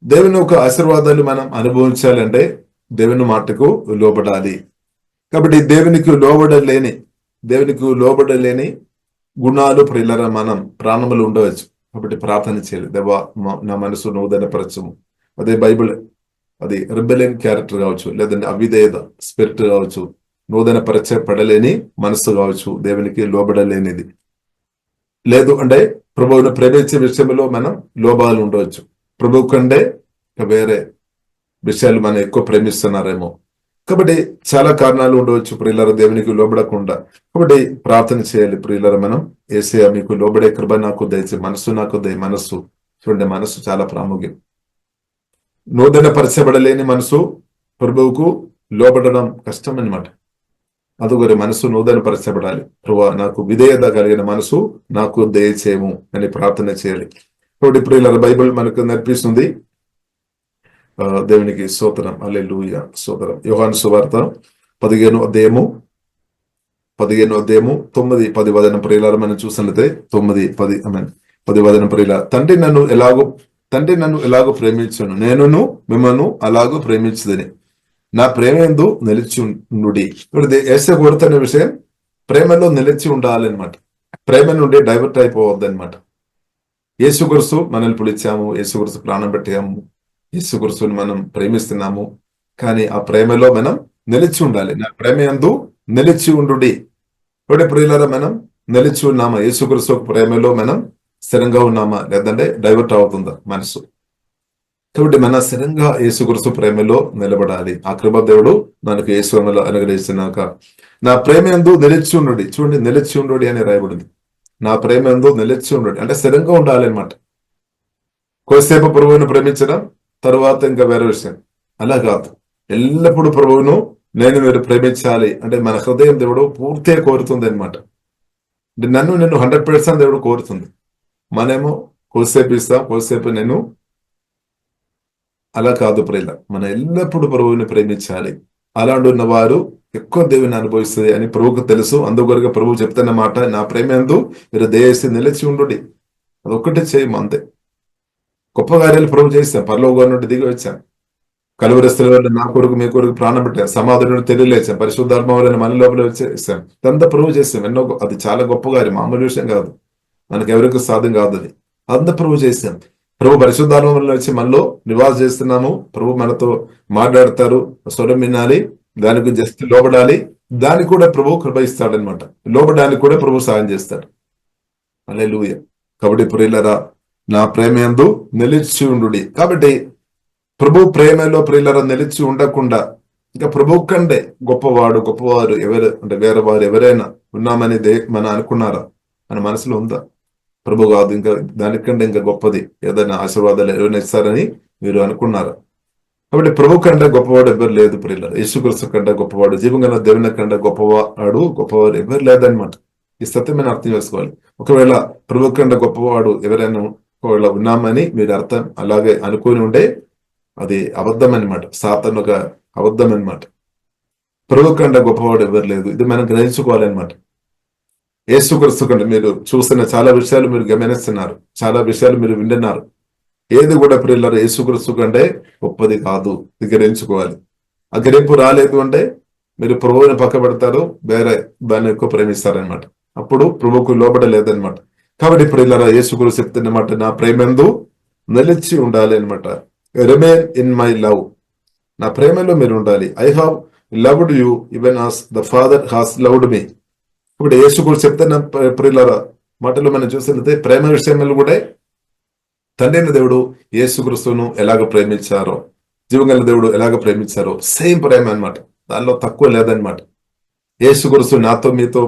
దేవుని యొక్క ఆశీర్వాదాలు మనం అనుభవించాలంటే దేవుని మాటకు లోబడాలి. కాబట్టి దేవునికి లోబడలేని గుణాలు ప్రియులరా మనం ప్రాణములు ఉండవచ్చు. కాబట్టి ప్రార్థన చేయాలి, దేవా నా మనసు నూతనపరచుము. అదే బైబిల్, అది రిబెలియన్ క్యారెక్టర్ కావచ్చు, లేదంటే అవిధేయత స్పిరిట్ కావచ్చు, నూతనపరచబడలేని మనసు కావచ్చు, దేవునికి లోబడలేనిది. లేదు అంటే ప్రభువును ప్రేమించే విషయంలో మనం లోపాలు ఉండవచ్చు. ప్రభువు కంటే వేరే విషయాలు మనం ఎక్కువ ప్రేమిస్తున్నారేమో. కాబట్టి చాలా కారణాలు ఉండవచ్చు ప్రియులారా దేవునికి లోబడకుండా. కాబట్టి ప్రార్థన చేయాలి ప్రియులారా, మనం యేసయ్యా మీకు లోబడే కృప నాకు దయచేసి, మనస్సు చూడండి, మనస్సు చాలా ప్రాముఖ్యం. నూతనపరచబడలేని మనసు ప్రభువుకు లోబడడం కష్టం అన్నమాట. అందుకని మనసు నూతనపరచబడాలి. ప్రభువా నాకు విధేయత కలిగిన మనసు నాకు దయచేయము అని ప్రార్థన చేయాలి. కాబట్టి ప్రియులారా బైబిల్ మనకు నేర్పిస్తుంది. దేవునికి స్తోత్రం, హల్లెలూయా, స్తోత్రం. యోహాను సువార్త 15వ అధ్యాయము 9-10 వచనం ప్రియులారా మనం చూసినట్లయితే 9-10 వచనం ప్రియులారా, తండ్రి నన్ను ఎలాగో ప్రేమించును, నేనును మిమ్మల్ని అలాగూ ప్రేమించుదని, నా ప్రేమ యందు నిలిచి ఉండుడి. ఇప్పుడు యేసు కోరుతున్న విషయం ప్రేమలో నిలిచి ఉండాలన్నమాట. ప్రేమ నుండి డైవర్ట్ అయిపోవద్దన్నమాట. యేసుక్రీస్తు మనల్ని పిలిచాము, యేసుక్రీస్తు ప్రాణం పెట్టాము, యేసుక్రీస్తుని మనం ప్రేమిస్తున్నాము. కానీ ఆ ప్రేమలో మనం నిలిచి ఉండాలి. నా ప్రేమ యందు నిలిచి ఉండుడి. ఇప్పుడు ప్రియులారా మనం నిలిచి ఉన్నామా? యేసుక్రీస్తు ప్రేమలో మనం స్థిరంగా ఉన్నామా, లేదంటే డైవర్ట్ అవుతుందా మనసు? కాబట్టి మన స్థిరంగా యేసుక్రీస్తు ప్రేమలో నిలబడాలి. ఆ కృప దేవుడు మనకు యేసులో అనుగ్రహిస్తున్నాక, నా ప్రేమ యందు నిలిచి ఉండుడి. చూడండి, నిలిచి ఉండుడి అని రాయబడింది. నా ప్రేమ యందు నిలిచి ఉండుడి అంటే స్థిరంగా ఉండాలి అనమాట. కొద్దిసేపు ప్రభువును ప్రేమించడం, తరువాత ఇంకా వేరే విషయం. అలా కాదు, ఎల్లప్పుడూ ప్రభువును మీరు ప్రేమించాలి అంటే మన హృదయం దేవుడు పూర్తిగా కోరుతుంది అనమాట. అంటే నన్ను 100% దేవుడు కోరుతుంది. మనమేమో కొద్దిసేపు ఇస్తాం, కొద్దిసేపు నేను. అలా కాదు ప్రియుల, మన ఎల్లప్పుడూ ప్రభువుని ప్రేమించాలి. అలాంటి ఉన్న వారు ఎక్కువ దేవుని అనుభవిస్తుంది అని ప్రభువుకు తెలుసు. అందుకొరకు ప్రభువు చెప్తున్న మాట, నా ప్రేమ యందు మీరు దయచేసి నిలిచి ఉండుడి. అదొక్కటే చేయము, అంతే. గొప్ప కార్యాలు ప్రభు చేశాం. పరలోకం నుండి దిగి వచ్చాం. కలువరి స్థలంలో నా కొరకు మీ కొరకు ప్రాణం పెట్టాం. సమాధి నుండి తెలియలేచాం. పరిశుద్ధాత్మ వలన మన లోపల వచ్చేసాం. ఇదంతా ప్రభు చేసాం. ఎన్నో, అది చాలా గొప్ప కార్యం, మామూలు విషయం కాదు. మనకి ఎవరికి సాధ్యం కాదు అది. అంత ప్రభు చేసాం. ప్రభు పరిశుద్ధాత్మ వలన వచ్చి మనలో నివాసం చేస్తున్నాము. ప్రభు మనతో మాట్లాడతారు, స్వరం వినాలి, దానికి జస్ట్ లోబడాలి. దానికి కూడా ప్రభు కృప ఇస్తాడనమాట. లోబడానికి కూడా ప్రభు సాయం చేస్తాడు. హల్లెలూయా. కాబట్టి ప్రియులారా, నా ప్రేమ యందు నిలిచి ఉండుడి. కాబట్టి ప్రభు ప్రేమలో ప్రియులారా నిలిచి ఉండకుండా, ఇంకా ప్రభు కంటే గొప్పవారు ఎవరు అంటే వేరే వారు ఎవరైనా ఉన్నామని మనం అనుకున్నారా? మన మనసులో ఉందా? ప్రభు కాదు, ఇంకా దానికంటే ఇంకా గొప్పది ఏదైనా ఆశీర్వాదాలు ఎవరైనా ఇస్తారని మీరు అనుకున్నారా? కాబట్టి ప్రభు కంటే గొప్పవాడు ఎవరు లేదు ప్రియులారా. యేసుక్రీస్తు కంటే గొప్పవాడు, జీవంగల దేవుని కంటే గొప్పవారు ఎవరు లేదనమాట. ఈ సత్యమైన అర్థం చేసుకోవాలి. ఒకవేళ ప్రభు కంటే గొప్పవాడు ఎవరైనా ఒకవేళ ఉన్నామని మీరు అర్థం అలాగే అనుకుని ఉంటే అది అబద్ధం అనమాట. సాతాను ఒక అబద్ధం అనమాట. ప్రభు కంటే గొప్పవాడు ఎవరు లేదు. ఇది మనం గ్రహించుకోవాలన్నమాట. యేసుక్రీస్తు కంటే మీరు చూస్తున్న చాలా విషయాలు మీరు గమనిస్తున్నారు, చాలా విషయాలు మీరు వింటున్నారు. ఏది కూడా ప్రియులారా యేసుక్రీస్తు కంటే గొప్పది కాదు. ఇది గ్రహించుకోవాలి. ఆ గ్రహింపు రాలేదు అంటే మీరు ప్రభువుని పక్క పెడతారు, వేరే దాన్ని ఎక్కువ ప్రేమిస్తారనమాట. అప్పుడు ప్రభువుకు లోబడలేదనమాట. కాబట్టి ప్రియులారా యేసుక్రీస్తు చెప్తున్నమాట, నా ప్రేమందు నిలిచి ఉండాలి అనమాట. Remain in my love. నా ప్రేమలో మీరు ఉండాలి. I have loved you even as the father has loved me. ఇప్పుడు యేసుక్రీస్తు చెప్తున్న ప్రియులారా మాటలు మనం చూసినట్లయితే ప్రేమ విషయంలో కూడా తండ్రిని దేవుడు యేసుక్రీస్తును ఎలాగ ప్రేమించారో, జీవగల దేవుడు ఎలాగ ప్రేమించారో సేమ్ ప్రేమ అనమాట. దానిలో తక్కువ లేదనమాట. యేసుక్రీస్తు నాతో మీతో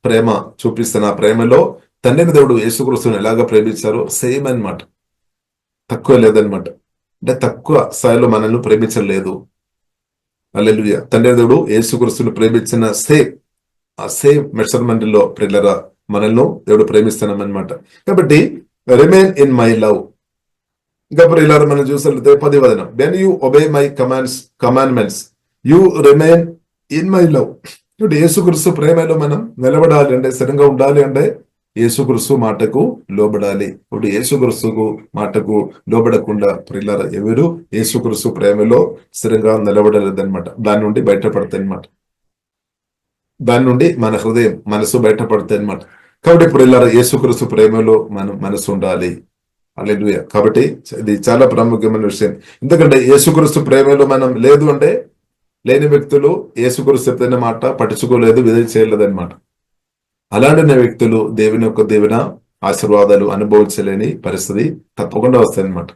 ప్రేమ చూపిస్తున్న ఆ ప్రేమలో తండ్రిని దేవుడు యేసుక్రీస్తును ఎలాగ ప్రేమించారో సేమ్ అనమాట. తక్కువ లేదనమాట. అంటే తక్కువ స్థాయిలో మనల్ని ప్రేమించలేదు. హల్లెలూయా. తండ్రి దేవుడు యేసుక్రీస్తును ప్రేమించిన ఆ సేమ్ మెజర్మెంట్ లో ప్రియులారా మనల్ని దేవుడు ప్రేమిస్తున్నాం అనమాట. కాబట్టి రిమైన్ ఇన్ మై లవ్. ఇంకా ప్రియులారా మనం చూసినట్లయితే 10వ వచనం, when you obey my commandments, you remain in my love. ఇప్పుడు యేసుక్రీస్తు ప్రేమలో మనం నిలబడాలి అంటే, స్థిరంగా ఉండాలి అంటే యేసుక్రీస్తు మాటకు లోబడాలి. ఇప్పుడు యేసుక్రీస్తుకు మాటకు లోబడకుండా ప్రియులారా ఎవరు యేసుక్రీస్తు ప్రేమలో స్థిరంగా నిలబడలేదన్నమాట. దాని నుండి బయటపడతాయి అనమాట. దాని నుండి మన హృదయం మనసు బయటపడతాయి అనమాట. కాబట్టి ప్రియులారా యేసుక్రీస్తు ప్రేమలో మనం మనసు ఉండాలి. హల్లెలూయా. కాబట్టి ఇది చాలా ప్రాముఖ్యమైన విషయం. ఎందుకంటే యేసుక్రీస్తు ప్రేమలో మనం లేదు అంటే, లేని వ్యక్తులు యేసుక్రీస్తు చెప్తున్న మాట పట్టించుకోలేదు, విధి చేయలేదు అనమాట. అలాంటి వ్యక్తులు దేవుని యొక్క దీవెన ఆశీర్వాదాలు అనుభవించలేని పరిస్థితి తప్పకుండా వస్తాయి అనమాట.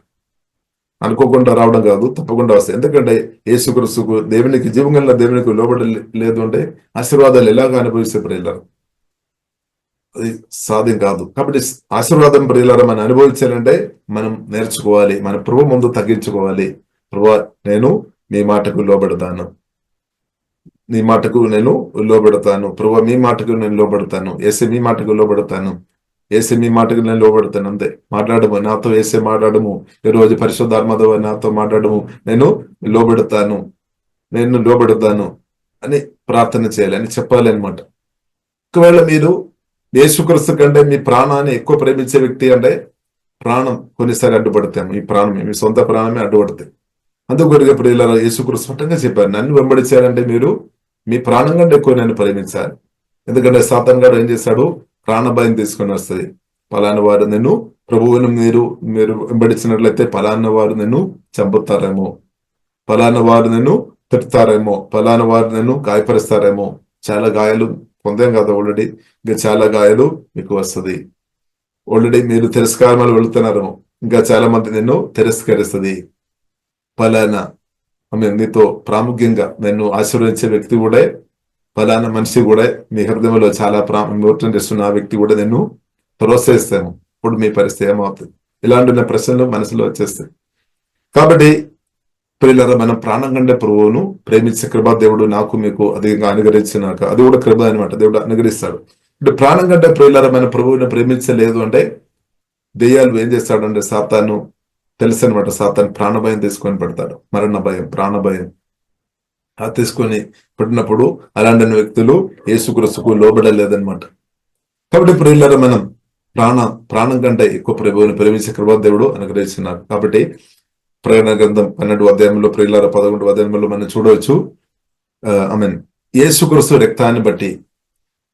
అనుకోకుండా రావడం కాదు, తప్పకుండా వస్తాయి. ఎందుకంటే యేసుక్రీస్తుకు దేవునికి జీవంగా దేవునికి లోబడలేదు అంటే ఆశీర్వాదాలు ఎలాగ అనుభవిస్తే ప్రియులారా? అది సాధ్యం కాదు. కాబట్టి ఆశీర్వాదం ప్రియులారా మనం అనుభవించాలంటే మనం నేర్చుకోవాలి, మన ప్రభు ముందు తగ్గించుకోవాలి. ప్రభువా, నేను మీ మాటకు లోబడతాను, నీ మాటకు నేను లోబడతాను. ప్రభువా, మీ మాటకు నేను లోబడతాను. ఏసే మీ మాటకు లోబడతాను. ఏసే మీ మాటకు నేను లోబడతాను. అంతే. మాట్లాడము నాతో, ఏసే మాట్లాడము. ఈరోజు పరిశుద్ధాత్మతో నాతో మాట్లాడము. నేను లోబడతాను అని ప్రార్థన చేయాలి అని చెప్పాలి అనమాట. ఒకవేళ మీరు యేసుక్రీస్తు కంటే మీ ప్రాణాన్ని ఎక్కువ ప్రేమించే వ్యక్తి అంటే, ప్రాణం కొన్నిసారి అడ్డుపడతాము. ఈ ప్రాణమే, మీ సొంత ప్రాణమే అడ్డుపడతాయి. అందుకొరిగా ప్రియులారా యేసుక్రీస్తు స్పష్టంగా చెప్పారు, నన్ను వెంబడించాలంటే మీరు మీ ప్రాణం కంటే ఎక్కువ నన్ను ప్రేమించాలి. ఎందుకంటే సాతాన్ గారు ఏం చేశాడు? ప్రాణభయం తీసుకొని వస్తుంది. పలానా వారు నేను ప్రభువును మీరు వెంబడించినట్లయితే పలానా వారు నేను చంపుతారేమో, పలానా వారు నేను తిడతారేమో, పలానా వారు నేను గాయపరుస్తారేమో. చాలా గాయాలు పొందాం కదా ఆల్రెడీ, ఇంకా చాలా గాయాలు మీకు వస్తుంది. ఆల్రెడీ మీరు తిరస్కారం వెళుతున్నారేమో, ఇంకా చాలా మంది నిన్ను తిరస్కరిస్తుంది. పలానా నీతో ప్రాముఖ్యంగా నన్ను ఆశీర్వదించే వ్యక్తి కూడా, ఫలానా మనిషి కూడా మీ హృదయంలో చాలా ప్రాముఖ్యం చేస్తున్న ఆ వ్యక్తి కూడా నిన్ను ప్రోత్సహిస్తాము. ఇప్పుడు మీ పరిస్థితి ఏమవుతుంది? ఇలాంటి ప్రశ్నలు మనసులో వచ్చేస్తాయి. కాబట్టి ప్రియులారా, మనం ప్రాణం కంటే ప్రభువును ప్రేమించే కృపా దేవుడు నాకు మీకు అధికంగా అనుగ్రహించినాక, అది కూడా కృప అనమాట. దేవుడు అనుగ్రహిస్తాడు. ఇప్పుడు ప్రాణం కంటే ప్రియులారా మన ప్రభువుని ప్రేమించలేదు అంటే, దెయ్యాలు ఏం చేస్తాడంటే, సాతాను తెలుసు అనమాట. సాతాను ప్రాణభయం తీసుకొని పెడతాడు. మరణ భయం, ప్రాణ భయం తీసుకొని పెట్టినప్పుడు అలాంటి వ్యక్తులు యేసుక్రీస్తుకు లోబడలేదన్నమాట. కాబట్టి ప్రియులారా, మనం ప్రాణం కంటే ఎక్కువ ప్రభువుని ప్రేమించే కృపా దేవుడు అనుగ్రహిస్తున్నారు. కాబట్టి ప్రకటన గ్రంథం 12వ అధ్యాయంలో ప్రియులారా 11వ అధ్యాయంలో మనం చూడవచ్చు. యేసుక్రీస్తు రక్తాన్ని బట్టి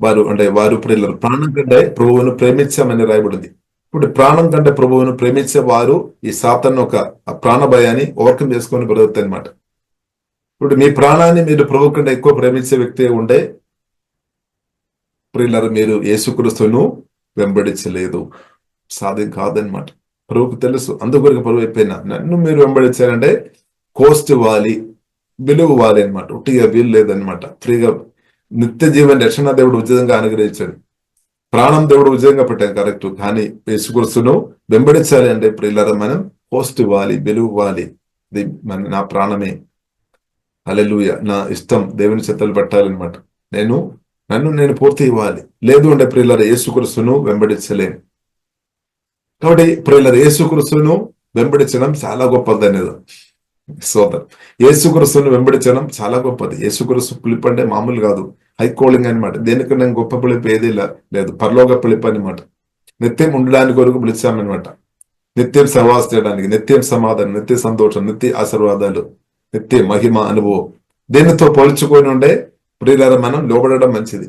వారు ప్రియులారా ప్రాణం కంటే ప్రభువును ప్రేమించామని రాయబడింది. ఇప్పుడు ప్రాణం కంటే ప్రభువును ప్రేమించే వారు ఈ సాతాను ఒక ప్రాణ భయాన్ని ఓవర్కమ్ చేసుకొని బ్రతుకుతాయి అనమాట. ఇప్పుడు మీ ప్రాణాన్ని మీరు ప్రభు కంటే ఎక్కువ ప్రేమించే వ్యక్తి ఉంటే ప్రియులారా, మీరు యేసుక్రీస్తును వెంబడించలేదు, సాధ్యం కాదనమాట. ప్రభువుకు తెలుసు. అందుకొరకు ప్రభు అయిపోయినా నన్ను మీరు వెంబడించారంటే కోస్ట్ ఇవ్వాలి, విలువ ఇవ్వాలి అనమాట. ఉట్టిగా వీలు లేదనమాట. ఫ్రీగా నిత్య జీవన రక్షణ దేవుడు ఉచితంగా అనుగ్రహించాడు. ప్రాణం దేవుడు ఉచితంగా పెట్టాడు, కరెక్ట్. కానీ యేసుక్రీస్తును వెంబడించాలి అంటే ప్రియులారా మనం కోస్ట్ ఇవ్వాలి, విలువ ఇవ్వాలి. ఇది నా ప్రాణమే, హల్లెలూయా, నా ఇష్టం దేవుని చేతులు పెట్టాలన్నమాట. నన్ను నేను పూర్తి ఇవ్వాలి. లేదు అంటే ప్రియులారా యేసుక్రీస్తును వెంబడించలేను. కాబట్టి ప్రియులారా యేసుక్రీస్తును వెంబడించడం చాలా గొప్పది అనేది సోదరు. యేసుక్రీస్తును వెంబడించడం చాలా గొప్పది. యేసుక్రీస్తు పిలుపు అంటే మామూలు కాదు, హై కాలింగ్ అనమాట. దేనికన్నా గొప్ప పిలుపు ఏది లేదు, పరలోక పిలుపు అనమాట. నిత్యం ఉండడానికి వరకు పిలిచామన్నమాట. నిత్యం సహవాసం చేయడానికి, నిత్యం సమాధానం, నిత్య సంతోషం, నిత్య ఆశీర్వాదాలు, నిత్య మహిమ అనుభవం. దేనితో పోల్చుకొని ఉండే ప్రియులారా మనం లోబడడం మంచిది.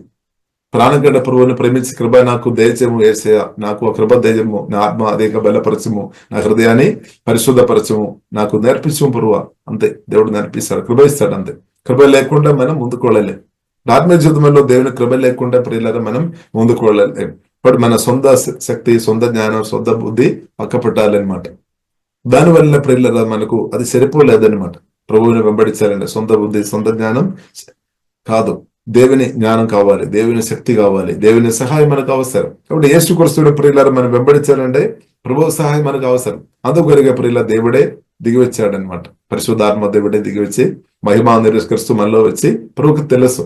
ప్రాణగడ్డ ప్రభువుని ప్రేమించి కృప నాకు దయచేము యేసయ్యా, నాకు ఆ కృప దయము, నా ఆత్మ అధిక బలపరచము, నా హృదయాన్ని పరిశుద్ధపరచము, నాకు నేర్పించము ప్రభువా. అంతే, దేవుడు నేర్పిస్తాడు, కృప ఇస్తాడు. అంతే. కృప లేకుండా మనం ముందుకు వెళ్ళలేం. ఆత్మీయ జీవితంలో దేవుని కృప లేకుండా ప్రియులారా మనం ముందుకు వెళ్ళలేం. ఇప్పుడు మన సొంత శక్తి, సొంత జ్ఞానం, సొంత బుద్ధి పక్కపెట్టాలన్నమాట. దానివల్ల ప్రియులారా మనకు అది సరిపోలేదన్నమాట. ప్రభువుని వెంబడించాలంటే సొంత బుద్ధి, సొంత జ్ఞానం కాదు, దేవుని జ్ఞానం కావాలి, దేవుని శక్తి కావాలి, దేవుని సహాయం మనకు అవసరం. కాబట్టి యేసుక్రీస్తుని ప్రియులారా మనం వెంబడించాలంటే ప్రభు సహాయం మనకు అవసరం. అందుకొరిగా ప్రియుల దేవుడే దిగివచ్చాడనమాట. పరిశుద్ధాత్మ దేవుడే దిగివచ్చి మహిమా నిరస్కరిస్తూ మనలో వచ్చి ప్రభువుకు తెలుసు.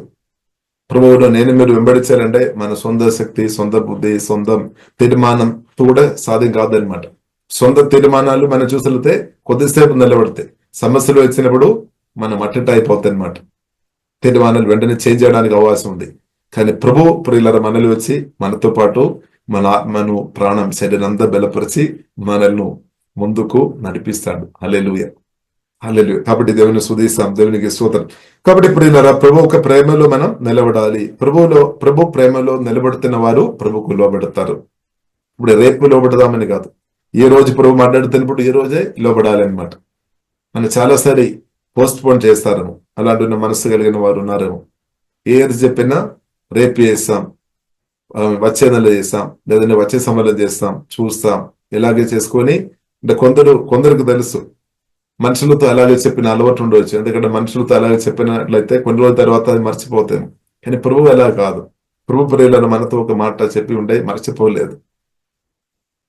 ప్రభువును మీరు వెంబడించాలంటే మన సొంత శక్తి, సొంత బుద్ధి, సొంత తీర్మానం కూడా సాధ్యం కాదనమాట. సొంత తీర్మానాలు మనం చూసితే కొద్దిసేపు నిలబడతాయి. సమస్యలు వచ్చినప్పుడు మనం అటెంట్ అయిపోతుంది అనమాట. తీర్మానాలు వెంటనే చేంజ్ చేయడానికి అవకాశం ఉంది. కానీ ప్రభు ప్రియులర మనలు వచ్చి మనతో పాటు మన ఆత్మను, ప్రాణం, శరీరం అంతా బలపరిచి మనల్ని ముందుకు నడిపిస్తాడు. హల్లెలూయా, హల్లెలూయా. కాబట్టి దేవుని స్తుతిస్తాం, దేవునికి స్తోత్రం. కాబట్టి ప్రియులరా, ప్రభు ఒక ప్రేమలో మనం నిలబడాలి. ప్రభు ప్రేమలో నిలబడుతున్న వారు ప్రభుకు లోబడతారు. ఇప్పుడు రేపు లోబడదామని కాదు, ఏ రోజు ప్రభు మాట్లాడుతున్నప్పుడు ఈ రోజే లోబడాలి అనమాట. మనం చాలాసారి పోస్ట్ పోన్ చేస్తారేమో, అలాంటి ఉన్న మనసు కలిగిన వారు ఉన్నారేమో. ఏది చెప్పినా రేపు చేస్తాం, వచ్చే నెల చేస్తాం, లేదంటే వచ్చే సమయంలో చేస్తాం, చూస్తాం, ఇలాగే చేసుకొని. అంటే కొందరికి తెలుసు మనుషులతో అలాగే చెప్పిన అలవాటు ఉండవచ్చు. ఎందుకంటే మనుషులతో అలాగే చెప్పినట్లయితే కొన్ని రోజుల తర్వాత అది మర్చిపోతాము. కానీ ప్రభు అలా కాదు. ప్రభు ప్రియులను మనతో ఒక మాట చెప్పి ఉండే మర్చిపోలేదు.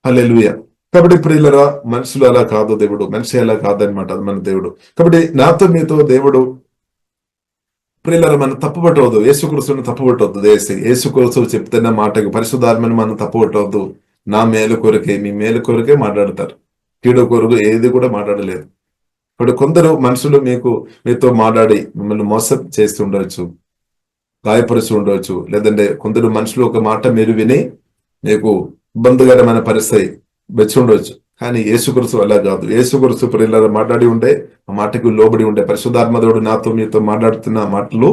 హల్లెలూయా. కాబట్టి ప్రియులరా, మనుషులు అలా కాదు, దేవుడు మనిషి అలా కాదనమాట. అది మన దేవుడు. కాబట్టి నాతో మీతో దేవుడు ప్రియులరా మనం తప్పుపట్టవద్దు. యేసుక్రీస్తుని తప్పుపట్టవద్దు. యేసుక్రీస్తు చెప్తున్న మాటకి, పరిశుద్ధాత్మని మనం తప్పుపట్టవద్దు. నా మేలు కొరకే, మీ మేలు కొరకే మాట్లాడతారు, కీడు కొరకు ఏది కూడా మాట్లాడలేదు. ఇప్పుడు కొందరు మనుషులు మీతో మాట్లాడి మిమ్మల్ని మోసం చేస్తూ ఉండవచ్చు, గాయపరుస్తూ ఉండవచ్చు. లేదంటే కొందరు మనుషులు ఒక మాట మీరు విని మీకు ఇబ్బందికరమైన పరిస్థితి వచ్చి ఉండవచ్చు. కానీ యేసుక్రీస్తు అలా కాదు. యేసుక్రీస్తు ప్రియులారా మాట్లాడి ఉంటే ఆ మాటకు లోబడి ఉండే, పరిశుద్ధాత్మదేవుడు నాతో మీతో మాట్లాడుతున్న మాటలు,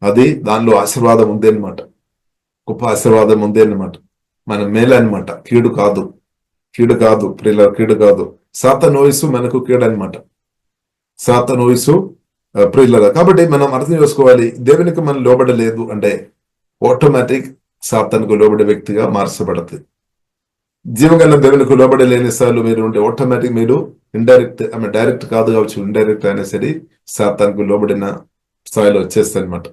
అది దానిలో ఆశీర్వాదం ఉంది అనమాట. గొప్ప ఆశీర్వాదం ఉంది అన్నమాట. మన మేలు అనమాట, కీడు కాదు. కీడు కాదు ప్రియులారా, కీడు కాదు. సాతాను వయసు మనకు కీడు అనమాట. సాతాను వయసు ప్రియులారా. కాబట్టి మనం అర్థం చేసుకోవాలి, దేవునికి మనం లోబడలేదు అంటే ఆటోమేటిక్ సాతానుకు లోబడే వ్యక్తిగా మార్చబడుతుంది. జీవగల దేవునికి లోబడలేని సార్లు మీరు ఉంటే ఆటోమేటిక్ మీరు ఇండైరెక్ట్, ఆమె డైరెక్ట్ కాదు కావచ్చు, ఇండైరెక్ట్ అయినా సరే సాతానుకు లోబడిన స్థాయిలో వచ్చేస్తాయి అనమాట.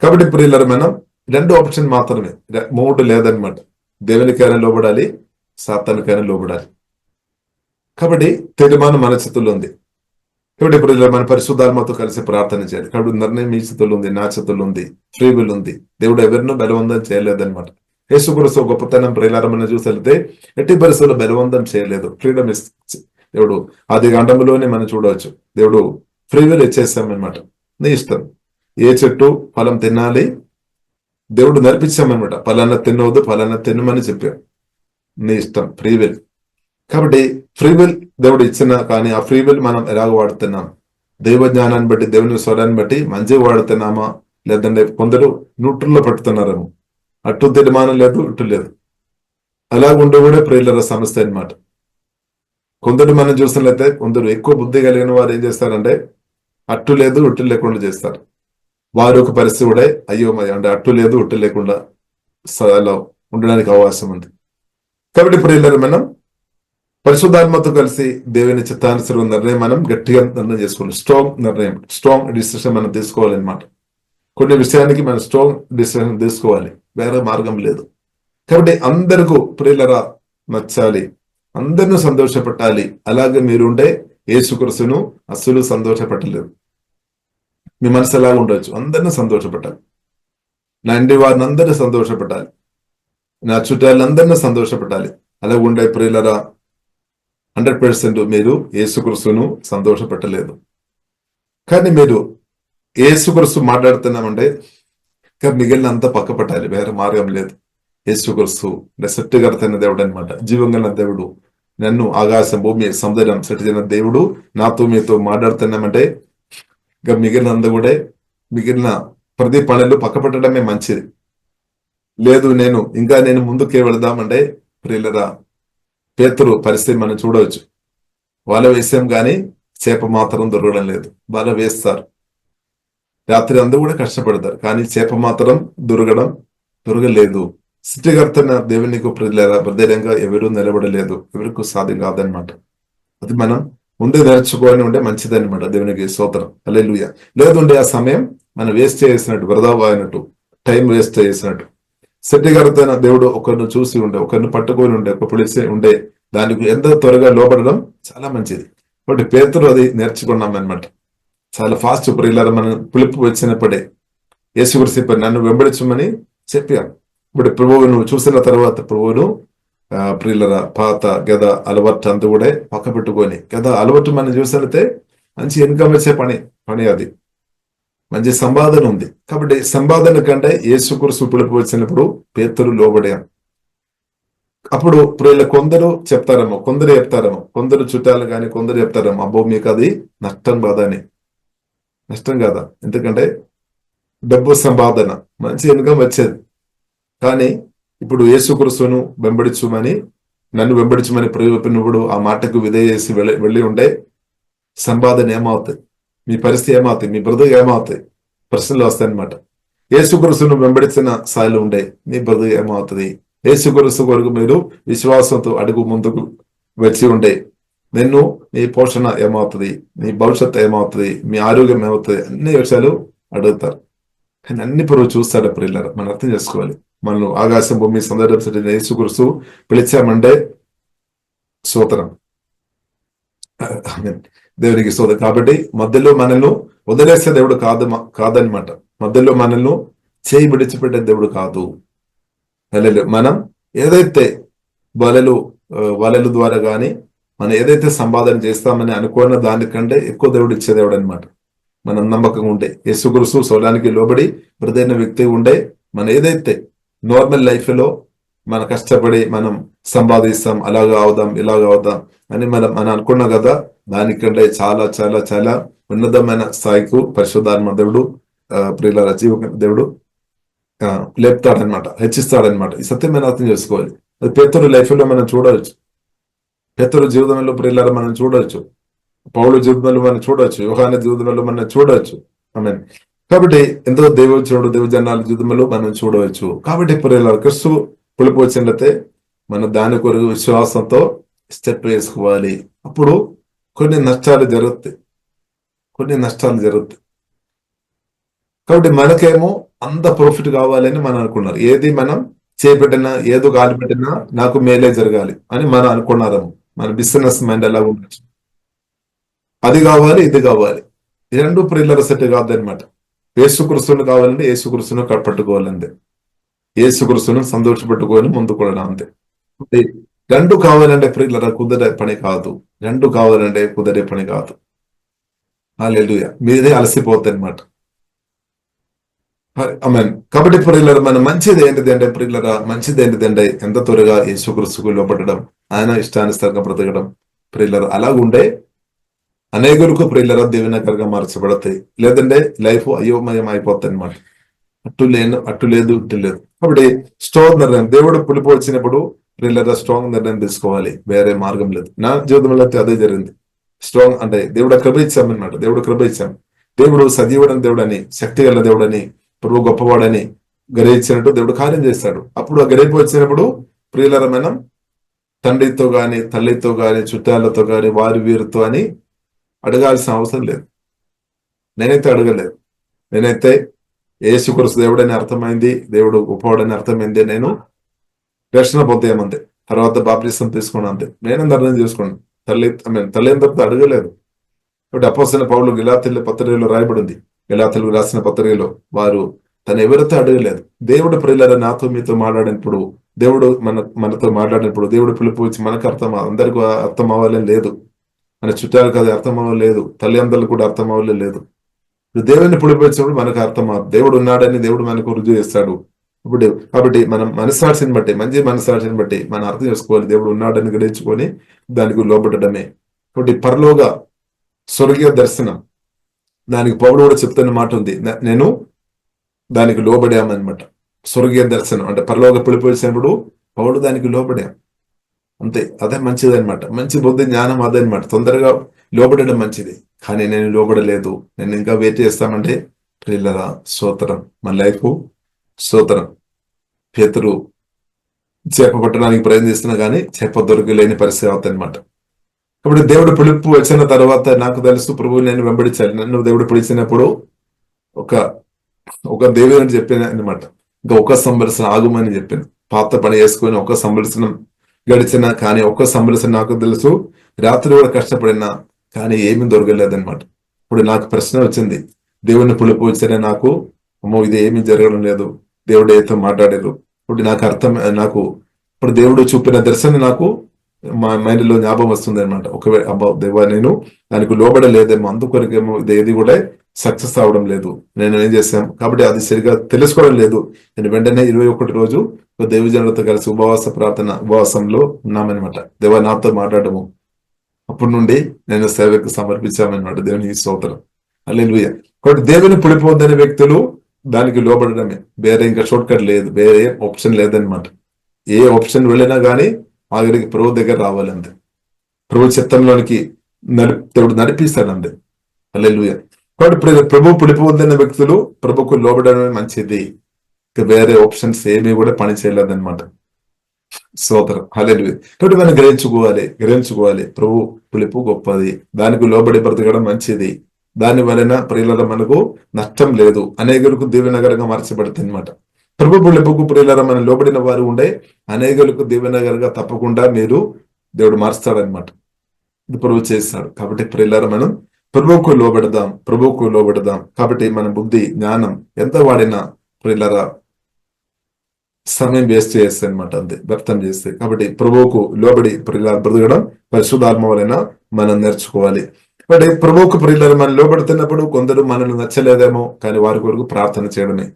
కాబట్టి ప్రియులారా, మనం 2 ఆప్షన్ మాత్రమే, 3 లేదనమాట. దేవునికైనా లోబడాలి, సాతానుకైనా లోబడాలి. కాబట్టి తీర్మానం మన చేతుల్లో ఉంది. కాబట్టి ఇప్పుడు మన పరిశుద్ధాత్మతో కలిసి ప్రార్థన చేయాలి. కాబట్టి నిర్ణయం మీ చేతుల్లో ఉంది, నా చేతుల్లో ఉంది, ఫ్రీ విల్ ఉంది. దేవుడు ఎవరినూ బలవంతం చేయలేదన్నమాట. యేసుక్రీస్తు గొప్పతనం ప్రియులారా మనం చూసెళ్తే ఎట్టి పరిస్థితుల్లో బలవంతం చేయలేదు, ఫ్రీడమ్ దేవుడు ఆది కాండంలోనే మనం చూడవచ్చు. దేవుడు ఫ్రీ విల్ ఇచ్చేసామన్నమాట. నీ ఇష్టం, ఏ చెట్టు ఫలం తినాలి దేవుడు నడిపించామన్నమాట. ఫలానా తినవద్దు, ఫలానా తినమని చెప్పాం. నీ ఇష్టం, ఫ్రీ విల్. కాబట్టి ఫ్రీ విల్ దేవుడు ఇచ్చిన, కానీ ఆ ఫ్రీ విల్ మనం ఎలాగ వాడుతున్నాం? దైవ జ్ఞానాన్ని బట్టి, దేవుని స్వరాన్ని బట్టి మంచిగా వాడుతున్నామా? లేదంటే కొందరు న్యూట్రల్లో పట్టుతున్నారేమో, అటు తీర్మానం లేదు, ఇటు లేదు. అలాగుండే కూడా ప్రియులారా సమస్య అనమాట. కొందరు మనం చూసినట్లయితే కొందరు ఎక్కువ బుద్ధి కలిగిన వారు ఏం చేస్తారంటే అట్టు లేదు, ఇటు లేకుండా చేస్తారు. వారు ఒక పరిస్థితి కూడా అయ్యోమయ్య అంటే అట్టు లేదు, ఇటు లేకుండా అలా ఉండడానికి అవకాశం ఉంది. కాబట్టి ప్రియులారా, మనం పరిశుద్ధాత్మతో కలిసి దేవుని చిత్తానుసరణ నిర్ణయం మనం గట్టిగా నిర్ణయం చేసుకోవాలి. స్ట్రాంగ్ నిర్ణయం, స్ట్రాంగ్ డిసిషన్ మనం తీసుకోవాలన్నమాట. కొన్ని విషయానికి మనం స్ట్రాంగ్ డిసిషన్ తీసుకోవాలి, వేరే మార్గం లేదు. కాబట్టి అందరికీ ప్రియులారా నచ్చాలి, అందరిని సంతోషపెట్టాలి. అలాగే మీరుంటే యేసుక్రీస్తును అస్సలు సంతోషపెట్టలేదు. మీ మనసు ఎలాగ ఉండొచ్చు, అందరిని సంతోషపెట్టాలి. నా ఇంటి వారిని అందరినీ సంతోషపెట్టాలి, నా చుట్టాలందరినీ సంతోషపెట్టాలి. అలాగ ఉండే ప్రియులారా 100% మీరు యేసుక్రీస్తును సంతోషపెట్టలేదు. కానీ మీరు యేసుక్రీస్తు మాట్లాడుతున్నామంటే మిగిలిన అంతా పక్క పట్టాలి, వేరే మార్గం లేదు. యేసుక్రీస్తు సెట్టు కడుతున్న దేవుడు అనమాట, జీవం గల దేవుడు. నన్ను ఆకాశం, భూమి, సముద్రం సెట్ చేసిన దేవుడు నాతో మీతో మాట్లాడుతున్నామంటే ఇంకా మిగిలినంత కూడా, మిగిలిన ప్రతి పనులు పక్క పెట్టడమే మంచిది. లేదు నేను ముందుకే వెళదామంటే ప్రియులరా, పేతురు పరిస్థితి మనం చూడవచ్చు. వల వేసాం కానీ చేప మాత్రం దొరకడం లేదు. వల వేస్తారు, రాత్రి అందరూ కూడా కష్టపడతారు, కానీ చేప మాత్రం దొరకలేదు. సృష్టికర్తన దేవునికి ప్రియులారా ప్రధైర్యంగా ఎవరూ నిలబడలేదు, ఎవరికి సాధ్యం కాదనమాట. అది మనం ముందే నేర్చుకొని ఉంటే మంచిదన్నమాట. దేవునికి స్తోత్రం, హల్లెలూయా. లేదుంటే ఆ సమయం మనం వేస్ట్ చేసినట్టు, వృధా అయినట్టు, టైం వేస్ట్ చేసినట్టు. సృష్టికర్తన దేవుడు ఒకరిని చూసి ఉండే, ఒకరిని పట్టుకొని ఉండే, ఒక పిలిచి ఉండే, దానికి ఎంత త్వరగా లోపడడం చాలా మంచిది. కాబట్టి పేతురు అది నేర్చుకున్నాం అనమాట. చాలా ఫాస్ట్ ప్రియులారా మనం పిలుపు వచ్చినప్పుడే యేసుక్రీస్తు నన్ను వెంబడించమని చెప్పాను. ఇప్పుడు ప్రభువును చూసిన తర్వాత ప్రభువును ప్రియులరా పాత గద అలవాటు అంతా కూడా పక్క పెట్టుకొని, గద అలవాటు మనం చూసినట్లయితే మంచి ఇన్కమ్ వచ్చే పని అది, మంచి సంపాదన ఉంది. కాబట్టి సంపాదన కంటే యేసుక్రీస్తు పిలుపు వచ్చినప్పుడు పేతురు లోబడాను. అప్పుడు ఇప్పుడు కొందరు చెప్తారేమో, కొందరు చుట్టాలు కానీ కొందరు చెప్తారేమో, అబ్బో మీకు అది నష్టం కాదా అని. నష్టం కాదా? ఎందుకంటే డబ్బు సంపాదన, మంచి ఇన్కమ్ వచ్చేది. కానీ ఇప్పుడు యేసుక్రీస్తును నన్ను వెంబడించమని ప్రేరేపినప్పుడు ఆ మాటకు విధేయేసి వెళ్ళి ఉంటే సంపాదన ఏమవుతుంది, మీ పరిస్థితి ఏమవుతుంది, మీ బ్రతుకు ఏమవుతాయి, ప్రశ్నలు వస్తాయన్నమాట. యేసుక్రీస్తును వెంబడించిన స్థాయిలో ఉండే నీ బ్రతుకు ఏమవుతుంది? యేసుక్రీస్తు కొరకు మీరు విశ్వాసంతో అడుగు ముందుకు వచ్చి ఉండే నీ పోషణ ఏమవుతుంది, నీ భవిష్యత్తు ఏమవుతుంది, మీ ఆరోగ్యం ఏమవుతుంది, అన్ని విషయాలు అడుగుతారు. కానీ అన్ని ప్రభు చూస్తాడు. ప్రియులారా, మనం అర్థం చేసుకోవాలి. మనం ఆకాశం భూమి సందర్శించిన యేసుక్రీస్తు పిలిచామంటే స్తోత్రం, దేవునికి స్తోత్రం. కాబట్టి మధ్యలో మనల్ని వదిలేసే దేవుడు కాదనమాట. మధ్యలో మనల్ని చేయి విడిచిపెట్టే దేవుడు కాదు. మనం ఏదైతే వలలు ద్వారా కానీ మనం ఏదైతే సంపాదన చేస్తామని అనుకున్న దానికంటే ఎక్కువ దేవుడు ఇచ్చే దేవుడు అనమాట. మనం నమ్మకంగా ఉండే యేసుక్రీస్తు స్వరానికి లోబడి ప్రదైన వ్యక్తి ఉండే మనం ఏదైతే నార్మల్ లైఫ్ లో మన కష్టపడి మనం సంపాదిస్తాం, అలాగా అవుదాం ఇలాగా అవుదాం అని మనం అనుకున్నాం కదా, దానికంటే చాలా చాలా చాలా ఉన్నతమైన స్థాయికు పరిశుద్ధాత్మ దేవుడు ప్రియుల జీవ దేవుడు లేపుతాడనమాట, హెచ్చిస్తాడనమాట. ఈ సత్యమైన అర్థం చేసుకోవాలి. అది పేతురు లైఫ్ లో మనం చూడవచ్చు, పేతురు జీవితంలో ప్రియులారా మనం చూడవచ్చు, పౌలు జీవితంలో మనం చూడవచ్చు, యోహాను జీవితంలో మనం చూడవచ్చు. ఆమేన్. కాబట్టి ఎంతో దేవజనాల జీవితంలో మనం చూడవచ్చు. కాబట్టి ప్రియులారా, క్రీస్తు పిలుపు వచ్చినట్లయితే మనం దాని కొరకు విశ్వాసంతో స్టెప్ వేసుకోవాలి. అప్పుడు కొన్ని నష్టాలు జరుగుతాయి. కాబట్టి మనకేమో అంత ప్రాఫిట్ కావాలని మనం అనుకున్నారు. ఏది మనం చేపెట్టినా ఏదో గాలి పెట్టినా నాకు మేలే జరగాలి అని మనం అనుకున్నారేమో. మన బిజినెస్ మైండ్ ఎలా ఉండొచ్చు, అది కావాలి ఇది కావాలి, ఈ రెండు ప్రియుల సెట్ కాదనమాట. యేసుక్రీస్తును కావాలంటే యేసుక్రీస్తును పట్టుకోవాలంతే, యేసుక్రీస్తును సంతోషపెట్టుకొని ముందుకు వెళ్ళడం అంతే. రెండు కావాలంటే ప్రియుల కుదిరే పని కాదు. హల్లెలూయా. మీదే అలసిపోతుంది అనమాట. ఆమేన్. కాబట్టి ప్రియులారా, మన మంచిది ఏంటిదంటే ఎంత త్వరగా యేసుక్రీస్తుకు లోబడడం, ఆయన ఇష్టానుసారంగా బ్రతకడం. ప్రియులారా, అలాగుండే అనేకులకు ప్రియులారా దీవెనకరంగా మార్చబడతాయి. లేదంటే లైఫ్ అయోమయం అయిపోతుంది అనమాట. అటు లేదు ఇటు లేదు. కాబట్టి స్ట్రాంగ్ నిర్ణయం, దేవుడు పిలుపు వచ్చినప్పుడు ప్రియులారా స్ట్రాంగ్ నిర్ణయం తీసుకోవాలి, వేరే మార్గం లేదు. నా జీవితంలో అదే జరిగింది. స్ట్రాంగ్ అంటే దేవుడు కృప ఇచ్చామన్నమాట. దేవుడు సజీవుడని దేవుడని, శక్తి గల దేవుడని, ప్రభు గొప్పవాడని గ్రహించినట్టు దేవుడు కార్యం చేస్తాడు. అప్పుడు ఆ గ్రహింపు వచ్చినప్పుడు ప్రియులారా మనం తండ్రితో గాని తల్లితో గాని చుట్టాలతో గాని వారి వీరితో అని అడగాల్సిన అవసరం లేదు. నేనైతే అడగలేదు. నేనైతే యేసుక్రీస్తు దేవుడని అర్థమైంది, దేవుడు గొప్పవాడని అర్థమైంది, నేను రక్షణ పొందేయమంతే, తర్వాత బాప్తిసం తీసుకున్నా అంతే. నేను అర్థం చేసుకోండి. తల్లిదండ్రులతో అడగలేదు. కాబట్టి అపోస్తలుడైన పౌలు గలాతీయుల పత్రికలో రాయబడింది. గలాతీయులకు రాసిన పత్రికలో వారు తను ఎవరితో అడగలేదు. దేవుడు ప్రియులారా నాతో మీతో మాట్లాడినప్పుడు, దేవుడు మనతో మాట్లాడినప్పుడు, దేవుడు పిలుపు వచ్చి మనకు అందరికీ అర్థం అవ్వాలని లేదు, మన చుట్టాలకు అది అర్థం అవ్వలేదు, తల్లిదండ్రులకు కూడా అర్థం అవ్వలేదు లేదు. దేవుడిని పిలుపు వచ్చినప్పుడు మనకు అర్థం దేవుడు ఉన్నాడని దేవుడు మనకు రుజువు చేస్తాడు. కాబట్టి మనం మనస్సాక్షిని బట్టి, మంచి మనస్సాక్షిని బట్టి మనం అర్థం చేసుకోవాలి, దేవుడు ఉన్నాడని గ్రహించుకొని దానికి లోబడటమే. కాబట్టి పరలోక స్వర్గీయ దర్శనం, దానికి పౌలు కూడా చెప్తున్న మాట ఉంది, నేను దానికి లోబడామన్నమాట. స్వర్గీయ దర్శనం అంటే పరలోక పిలుపు వచ్చినప్పుడు పౌలు దానికి లోబడాం అంతే. అదే మంచిది అనమాట. మంచి బుద్ధి జ్ఞానం అదే అనమాట. తొందరగా లోబడడం మంచిది. కానీ నేను లోబడలేదు, నేను ఇంకా వెయిట్ చేస్తామంటే ప్రియులారా స్తోత్రం, మన లైఫ్ స్తోత్రం. పేతురు చేప పట్టడానికి ప్రయత్నిస్తున్నా కానీ చేప దొరకలేని పరిస్థితి అవుతుంది అనమాట. కాబట్టి దేవుడు పిలుపు వచ్చిన తర్వాత నాకు తెలుసు ప్రభువు నేను వెంబడించాలి. నన్ను దేవుడు పిలిచినప్పుడు ఒక దేవుని చెప్పిన అనమాట, ఇంకా ఒక సంవత్సరం ఆగుమని చెప్పాను. పాత పని చేసుకొని ఒక సంవత్సరం గడిచిన, కానీ ఒక్క సంవత్సరం నాకు తెలుసు రాత్రి కూడా కష్టపడినా కానీ ఏమీ దొరకలేదనమాట. ఇప్పుడు నాకు ప్రశ్న వచ్చింది, దేవుని పిలుపు వచ్చిన నాకు ఇది ఏమీ జరగడం లేదు, దేవుడు ఏతో మాట్లాడారు. ఇప్పుడు నాకు ఇప్పుడు దేవుడు చూపిన దర్శనం నాకు మా మైండ్లో జ్ఞాపకం వస్తుంది అనమాట. ఒకవేళ అబ్బా దేవా నేను దానికి లోబడలేదేమో, అందుకొరకేమో ఇది ఏది కూడా సక్సెస్ అవడం లేదు, నేను ఏం చేశాను కాబట్టి అది సరిగా తెలుసుకోవడం లేదు. నేను వెంటనే 21 రోజు దైవజనులతో కలిసి ఉపవాసంలో ఉన్నామన్నమాట. దేవా నాతో మాట్లాడము. అప్పటి నుండి నేను సేవకు సమర్పించామన్నమాట. దేవునికి స్తోత్రం. హల్లెలూయా. కాబట్టి దేవుని పులిపోద్దనే వ్యక్తులు దానికి లోబడడమే, వేరే ఇంకా షార్ట్ కట్ లేదు, వేరే ఆప్షన్ లేదనమాట. ఏ ఆప్షన్ వెళ్ళినా కానీ ఆఖరికి ప్రభు దగ్గర రావాలంతే. ప్రభు చిత్తంలోనికి దేవుడు నడిపిస్తాడంతే. హల్లెలూయా. కాబట్టి ప్రభు పులిపోద్దనే వ్యక్తులు ప్రభుకు లోబడమే మంచిది. ఇక వేరే ఆప్షన్స్ ఏమీ కూడా పని చేయలేదన్నమాట. స్తోత్రం. హల్లెలూయా. కాబట్టి మనం గ్రహించుకోవాలి ప్రభు పిలుపు గొప్పది, దానికి లోబడి బ్రతకడం మంచిది. దాని వలన ప్రియులరా మనకు నష్టం లేదు, అనేకులకు దీవెనకరంగా మార్చబడుతుంది అనమాట. ప్రభు పిలుపుకు ప్రియులరా మనం లోబడిన వారు ఉండే అనేకులకు దీవెనకరంగా తప్పకుండా మీరు దేవుడు మారుస్తాడనమాట. ఇది ప్రభు చేస్తాడు. కాబట్టి ప్రియులరా మనం ప్రభువుకు లోబడదాం. కాబట్టి మన బుద్ధి జ్ఞానం ఎంత వాడినా ప్రియులరా సమయం వేస్ట్ చేస్తే అనమాట, అంతే, వ్యర్థం చేస్తే. కాబట్టి ప్రభువుకు లోబడి బ్రతకడం పరిశుద్ధాత్మ వలన మనం నేర్చుకోవాలి. కాబట్టి ప్రభువుకు ప్రియులను మనం లోబడుతున్నప్పుడు కొందరు మనల్ని నచ్చలేదేమో, కానీ వారి కొరకు ప్రార్థన చేయడమే.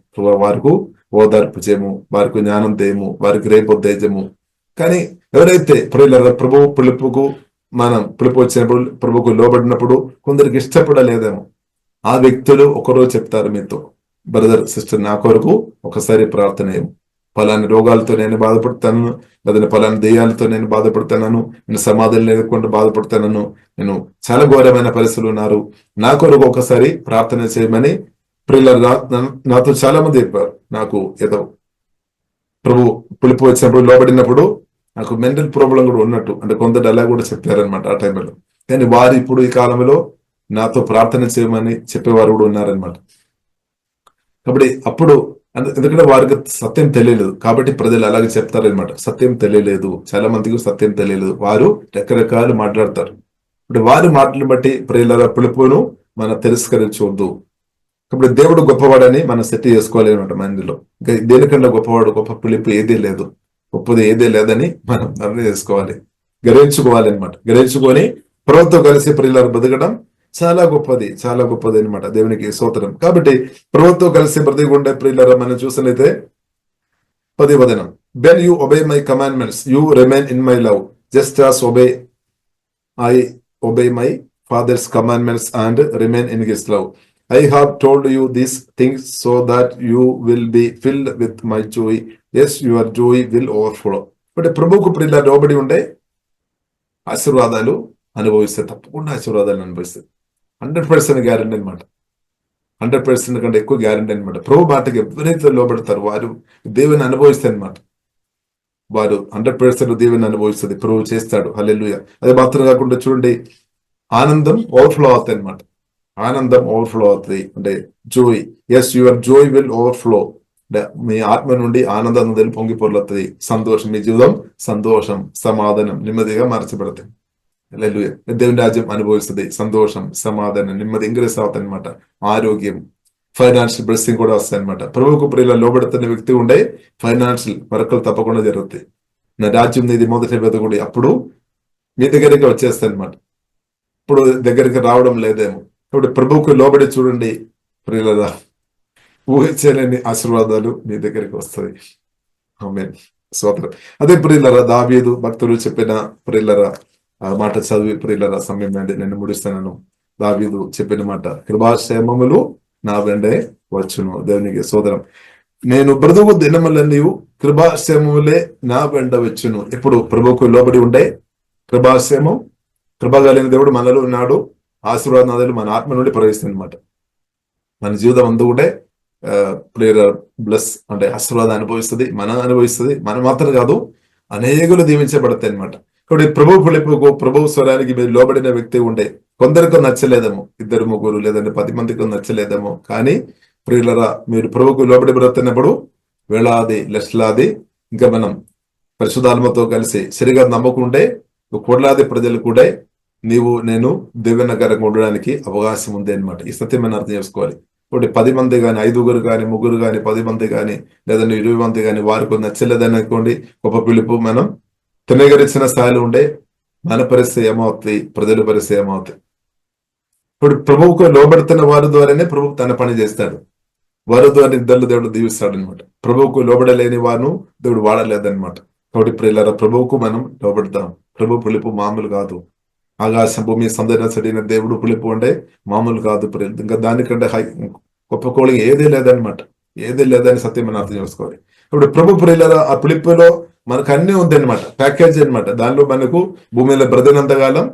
వారికి ఓదార్పు చేయము, వారికి జ్ఞానం దేము, వారికి రేపొద్దేజము. కానీ ఎవరైతే ప్రియుల ప్రభు పిలుపుకు మనం పిలుపు వచ్చినప్పుడు ప్రభుకు లోబడినప్పుడు కొందరికి ఇష్టపడలేదేమో, ఆ వ్యక్తులు ఒకరోజు చెప్తారు మీతో, బ్రదర్ సిస్టర్ నా కొరకు ఒకసారి ప్రార్థన ఏమో, పలాని రోగాలతో నేను బాధపడుతాను, లేదా పలాని దెయ్యాలతో నేను బాధపడుతున్నాను, నేను సమాధానం లేకుండా బాధపడుతున్నాను, నేను చాలా ఘోరమైన పరిస్థితులు ఉన్నారు, నా కొరకు ఒకసారి ప్రార్థన చేయమని ప్రియులారా నాతో చాలా మంది చెప్పారు. నాకు ఏదో ప్రభు పిలుపు వచ్చినప్పుడు లోబడినప్పుడు నాకు మెంటల్ ప్రాబ్లం కూడా ఉన్నట్టు, అంటే కొందరు అలా కూడా చెప్పారనమాట ఆ టైంలో. కానీ వారు ఇప్పుడు ఈ కాలంలో నాతో ప్రార్థన చేయమని చెప్పేవారు కూడా ఉన్నారనమాట. కాబట్టి అప్పుడు ఎందుకంటే వారికి సత్యం తెలియలేదు, కాబట్టి ప్రజలు అలాగే చెప్తారనమాట. సత్యం తెలియలేదు, చాలా మందికి సత్యం తెలియలేదు, వారు రకరకాలు మాట్లాడతారు. ఇప్పుడు వారి మాటలు బట్టి ప్రియుల పిలుపును మనం తిరస్కరించవద్దు. కాబట్టి దేవుడు గొప్పవాడని మనం సెట్ చేసుకోవాలి అనమాట మైండ్లో. ఇంకా దేనికన్నా గొప్పవాడు, గొప్ప పిలుపు ఏదీ లేదు, గొప్పది ఏదీ లేదని మనం అర్థం చేసుకోవాలి, గ్రహించుకోవాలి అనమాట. గ్రహించుకొని ప్రభుతో కలిసి ప్రియుల బతకడం చాలా గొప్పది అనమాట. దేవునికి స్తోత్రం. కాబట్టి ప్రభుతో కలిసి బ్రతికుండే ప్రియులారా మనం చూసినైతే 10వ వచనం, when you obey my commandments you remain in my love just as I obey my father's commandments and remain in his love. I have told you these things so that you will be filled with my joy. Yes, your joy will overflow. అంటే ప్రభువుకు ప్రియులారా లోబడి ఉండే ఆశీర్వాదాలు అనుభవిస్తే, తప్పకుండా ఆశీర్వాదాలు అనుభవిస్తే 100% గ్యారంటీ అనమాట. 100% కంటే ఎక్కువ గ్యారంటీ అనమాట. ప్రభు మాటకి ఎవరైతే లోబడతారు వారు దేవుని అనుభవిస్తారు అనమాట. వారు 100% దేవుని అనుభవిస్తుంది, ప్రభు చేస్తాడు. హల్లెలూయా. అదే మాత్రం కాకుండా చూడండి, ఆనందం ఓవర్ఫ్లో అవుతాయి అనమాట. ఆనందం ఓవర్ఫ్లో అవుతుంది అంటే joy. Yes, your joy will overflow. మీ ఆత్మ నుండి ఆనందం నదులు పొంగి పొర్లుతుంది. సంతోషం, మీ జీవితం సంతోషం, సమాధానం, నెమ్మదిగా మార్చబడతాయి. హల్లెలూయా. దేవుని రాజ్యం అనుభవిస్తుంది, సంతోషం, సమాధానం, నెమ్మది ఇంక్రీస్ అవుతాయి అనమాట. ఆరోగ్యం, ఫైనాన్షియల్ బ్లెస్సింగ్ కూడా వస్తాయి అనమాట. ప్రభువుకు ప్రియుల లోబడుతున్న వ్యక్తి ఉండే ఫైనాన్షియల్ వర్కులు తప్పకుండా జరుగుతాయి. నా రాజ్యం ఇది మొదటి వెతకుడి, అప్పుడు మీ దగ్గరికి వచ్చేస్తాయి అనమాట. ఇప్పుడు దగ్గరికి రావడం లేదేమో. ఇప్పుడు ప్రభువుకు లోబడి చూడండి ప్రియుల, ఊహించలేని ఆశీర్వాదాలు మీ దగ్గరికి వస్తాయి. ఆమేన్. స్తోత్రం. అదే ప్రియులరా దావీదు భక్తులు చెప్పిన ప్రియులరా ఆ మాట చదివి ప్రియులరా సమయం నేను ముడిస్తాను. దావీదు చెప్పిన మాట, కృపాక్షేమములు నా వెంటే వచ్చును. దేవునికి స్తోత్రం. నేను బ్రతుకు దినములన్నీ కృపాక్షేమములే నా వెంట వచ్చును. ఇప్పుడు ప్రభువుకు లోబడి ఉండే కృపాక్షేమం, కృప కలిగిన దేవుడు మనలో ఉన్నాడు. ఆశీర్వాదాలు మన ఆత్మ నుండి ప్రవహిస్తుంది అనమాట. మన జీవితం అంతా కూడా ప్రేయర్ బ్లెస్ అంటే ఆశీర్వాదం అనుభవిస్తుంది, మనం మాత్రం కాదు, అనేకులు దీవించబడతాయి అనమాట. కాబట్టి ప్రభు పిలుపుకు, ప్రభు స్వరానికి మీరు లోబడిన వ్యక్తి ఉండే కొందరికి నచ్చలేదేమో, 2 3 లేదంటే 10 మందికి నచ్చలేదేమో, కానీ ప్రియులరా మీరు ప్రభుకు లోబడి బ్రతున్నప్పుడు వేలాది లక్షలాది ఇంకా మనం పరిశుద్ధాత్మతో కలిసి సరిగా నమ్మకుంటే కోట్లాది ప్రజలు కూడా నీవు నేను దీవెనకరంగా ఉండడానికి అవకాశం ఉంది అనమాట. ఈ సత్యమైన అర్థం చేసుకోవాలి. ఇప్పుడు 10 మంది కానీ, 5 కానీ, 3 కానీ, 10 మంది కానీ, లేదంటే 20 మంది కానీ వారికి నచ్చలేదని అనుకోండి, గొప్ప పిలుపు మనం తృణీకరించిన స్థాయిలో ఉండే మన పరిస్థితి ఏమవుతుంది, ప్రజల పరిస్థితి ఏమవుతుంది. ఇప్పుడు ప్రభువుకు లోబడుతున్న వారి ద్వారానే ప్రభు తన పని చేస్తాడు. వారి ద్వారా ఇద్దరు దేవుడు దీవిస్తాడు అనమాట. ప్రభువుకు లోబడలేని వారు దేవుడు వాడలేదన్నమాట. కాబట్టి ప్రియులారా, ప్రభువుకు మనం లోబడతాం. ప్రభు పిలుపు మామూలు కాదు. ఆకాశం భూమి సందర్శన సడిన దేవుడు పిలుపు అంటే మామూలు కాదు ప్రియులు. ఇంకా దానికంటే గొప్ప కోళింగ్ ఏదీ లేదనమాట. ఏదీ లేదని సత్యం మనం అర్థం చేసుకోవాలి. ఇప్పుడు ప్రభు ప్రియులారా, ఆ పిలుపులో మనకు అన్ని ఉంది అనమాట, ప్యాకేజ్ అనమాట. దానిలో మనకు భూమిలో బ్రతికినంతకాలం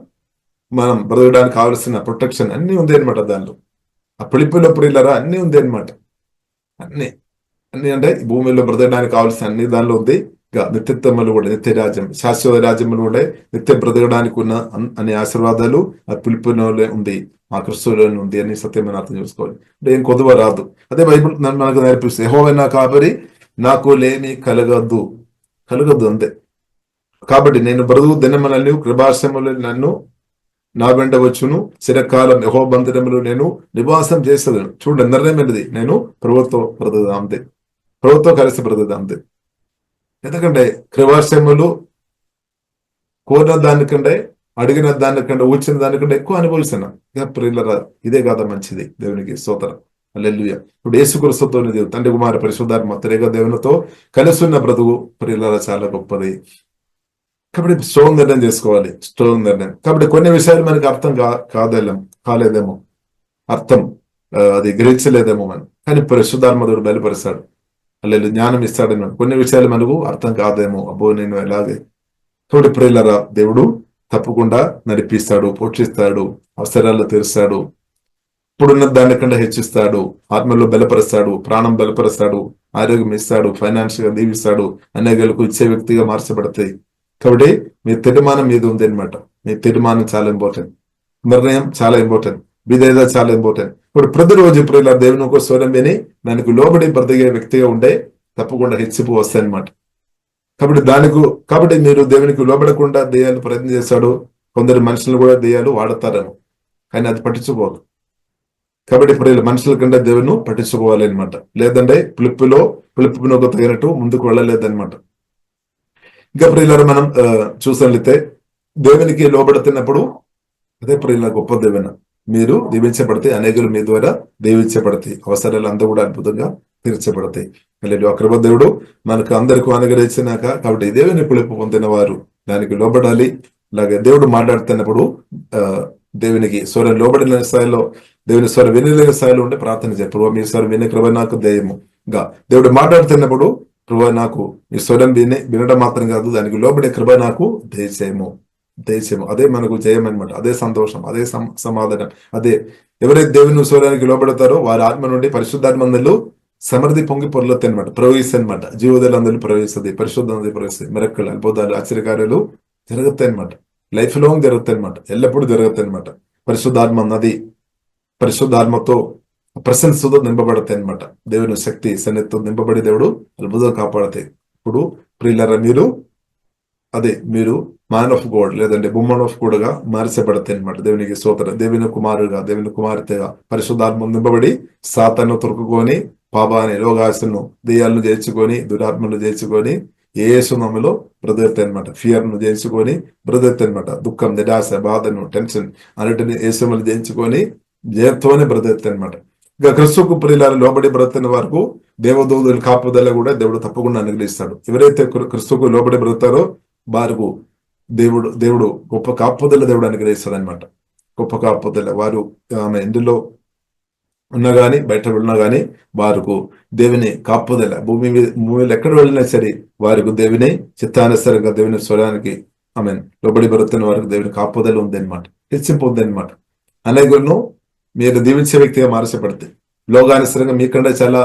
మనం బ్రతకడానికి కావాల్సిన ప్రొటెక్షన్ అన్ని ఉంది అనమాట. దానిలో ఆ పిలుపులో ప్రియులారా అన్ని ఉంది అనమాట. అన్ని అన్ని అంటే భూమిలో బ్రతకడానికి కావాల్సిన అన్ని దానిలో ఉంది. నిత్యత్వములు కూడా, నిత్య రాజ్యం, శాశ్వత రాజ్యములు కూడా, నిత్య బ్రతకడానికి ఉన్న అన్ని ఆశీర్వాదాలు ఆ పిలుపులోనే ఉంది, ఆ క్రిస్తులోనే ఉంది అని సత్యం మనం అర్థం చేసుకోవాలి. అంటే ఏం కొద్దువ రాదు. అదే బైబిల్ మనకు నేర్పిస్తుంది, యెహోవా నా కాపరి, నాకు లేమి కలగద్దు అంతే. కాబట్టి నేను బ్రతుకు దినములను కృపాశ్రములు నన్ను నా వెంట వచ్చును, చిరకాలం యెహోవా మందిరములో నేను నివాసం చేసేదను. చూడండి, నిర్ణయం ఏంటిది, నేను ప్రభుత్వం బ్రతుకుదా అంతే, ప్రభుత్వం కలిసి బ్రతుకుదా అంతే. ఎందుకంటే కృపాశ్రములు కోరిన దానికంటే, అడిగిన దానికంటే, వచ్చిన దానికంటే ఎక్కువ అనుభవిస్తున్నా. ప్రియులారా, ఇదే కాదా మంచిది. దేవునికి స్తోత్రం, హల్లెలూయా. ఇప్పుడు యేసుక్రీస్తుతో దేవుడు తండ్రి కుమార పరిశుద్ధాత్మ త్రియేక దేవునితో కలిసి ఉన్న బ్రతుకు ప్రియులారా చాలా గొప్పది. కాబట్టి స్ట్రాంగ్ నిర్ణయం చేసుకోవాలి, స్ట్రాంగ్ నిర్ణయం. కాబట్టి కొన్ని విషయాలు మనకి అర్థం కాలేదేమో, అర్థం అది గ్రహించలేదేమో మనం, కానీ పరిశుద్ధాత్మ బయలుపరుస్తాడు, అల్లెలు జ్ఞానం ఇస్తాడని. కొన్ని విషయాలు మనకు అర్థం కాదేమో, అబ్బో నేను ఎలాగే. కాబట్టి ప్రియులారా, దేవుడు తప్పకుండా నడిపిస్తాడు, పోషిస్తాడు, అవసరాలు తీరుస్తాడు, ఇప్పుడున్న దానికంటే హెచ్చిస్తాడు, ఆత్మలో బలపరుస్తాడు, ప్రాణం బలపరుస్తాడు, ఆరోగ్యం ఇస్తాడు, ఫైనాన్షియల్ గా దీవిస్తాడు, అనేకలకు ఇచ్చే వ్యక్తిగా మార్చబడతాయి. కాబట్టి మీ తీర్మానం మీద ఉంది అనమాట. మీ తీర్మానం చాలా ఇంపార్టెంట్, నిర్ణయం చాలా ఇంపార్టెంట్, విధేయత చాలా ఇంపార్టెంట్. ఇప్పుడు ప్రతిరోజు ప్రియుల దేవుని ఒక స్వరం విని దానికి లోబడి బ్రతికే వ్యక్తిగా ఉంటే తప్పకుండా హెచ్చిపు వస్తాయి అనమాట. కాబట్టి మీరు దేవునికి లోబడకుండా దెయ్యాలు ప్రయత్నం చేస్తాడు. కొందరు మనుషులు కూడా దెయ్యాలు వాడతారేమో, కానీ అది పట్టించుకోవాలి. కాబట్టి ప్రియుల మనుషుల కంటే దేవుని పట్టించుకోవాలి అనమాట. లేదంటే పిలుపునకు తగినట్టు ముందుకు వెళ్ళలేదన్నమాట. ఇంకా ప్రియులారా, మనం చూసినట్లయితే దేవునికి లోబడుతున్నప్పుడు అదే ప్రియుల గొప్ప దేవుని మీరు దీవించబడితే అనేకులు మీ ద్వారా దీవించబడతాయి, అవసరాలు అంతా కూడా అద్భుతంగా తీర్చబడతాయి. లేదు, ఆ కృప దేవుడు మనకు అందరికీ అనుగ్రహించినాక, కాబట్టి దేవుని పిలుపు పొందిన వారు దానికి లోబడాలి. అలాగే దేవుడు మాట్లాడుతున్నప్పుడు దేవునికి స్వరం లోబడిన స్థాయిలో, దేవుని స్వరం వినలేని స్థాయిలో ఉంటే ప్రార్థన చేయ, ప్రభు మీ స్వరం వినే కృప నాకు దయముగా. దేవుడు మాట్లాడుతున్నప్పుడు, ప్రభు నాకు మీ స్వరం వినడం మాత్రం కాదు, దానికి లోబడే కృప నాకు దయచేయము. అదే మనకు జయం అనమాట. అదే సంతోషం, అదే సమాధానం. అదే ఎవరైతే దేవుని స్వరానికి లోబడతారో వారి ఆత్మ నుండి పరిశుద్ధాత్మందులు సమృద్ధి పొంగి పొరలుతాయి అనమాట, ప్రవహిస్తాయి అనమాట. జీవోదలందరూ ప్రవహిస్తుంది, పరిశుద్ధం ప్రవహిస్తుంది, మెరక్కలు, అద్భుతాలు, ఆశ్చర్యకార్యాలు జరుగుతాయి అనమాట. లైఫ్ లాంగ్ జరుగుతాయి అనమాట, ఎల్లప్పుడూ జరుగుతాయి అనమాట. పరిశుద్ధాత్మ నది, పరిశుద్ధాత్మతో ప్రశంసతో నింపబడతాయి అనమాట. దేవుని శక్తి సన్నిధితో నింపబడి దేవుడు అద్భుతంగా కాపాడతాయి. ఇప్పుడు ప్రియులారా, మీరు మ్యాన్ ఆఫ్ గాడ్ లేదంటే ఉమెన్ ఆఫ్ గాడ్ గా మార్చబడతాయి అనమాట. దేవునికి స్తోత్రం. దేవుని కుమారుడుగా, దేవుని కుమార్తెగా పరిశుద్ధాత్మ నింపబడి సాతాను తొరుకుకొని, పాపాన్ని, రోగాసును, దెయ్యాలను జయించుకొని, దురాత్మను జయించుకొని యేసునామములో బ్రతుకుతాయి అనమాట. ఫియర్ ను జయించుకొని బ్రతుకుతాయి అనమాట. దుఃఖం, నిరాశ, బాధను, టెన్షన్ అన్నిటిని యేసును జయించుకొని జయంతోనే బ్రతుకుతాయి అనమాట. ఇక క్రీస్తుకు ప్రియులారా లోబడి బ్రతుకుతున్న వరకు దేవదూతుల కాపుదల కూడా దేవుడు తప్పకుండా అనుగ్రహిస్తాడు. ఎవరైతే క్రీస్తుకు లోబడి బ్రతుకుతారో వారికి దేవుడు గొప్ప కాపుదల దేవుడు అనుగ్రహిస్తాడు అనమాట. గొప్ప కాపుదల. వారు ఆమె ఇందులో ఉన్నా గాని బయట వెళ్ళినా గాని వారికి దేవుని కాపుదల, భూమిలో ఎక్కడ వెళ్ళినా సరే వారికి దేవుని చిత్తానుసారంగా దేవుని స్వరానికి ఆమె లోబడి బ్రతుకుతున్న వారికి దేవుని కాపుదల ఉంది అనమాట, హెచ్చింపు ఉంది అనమాట. అనేకులను మీరు దీవించే వ్యక్తిగా మార్చబడితే, లోకానుసరంగా మీకంటే చాలా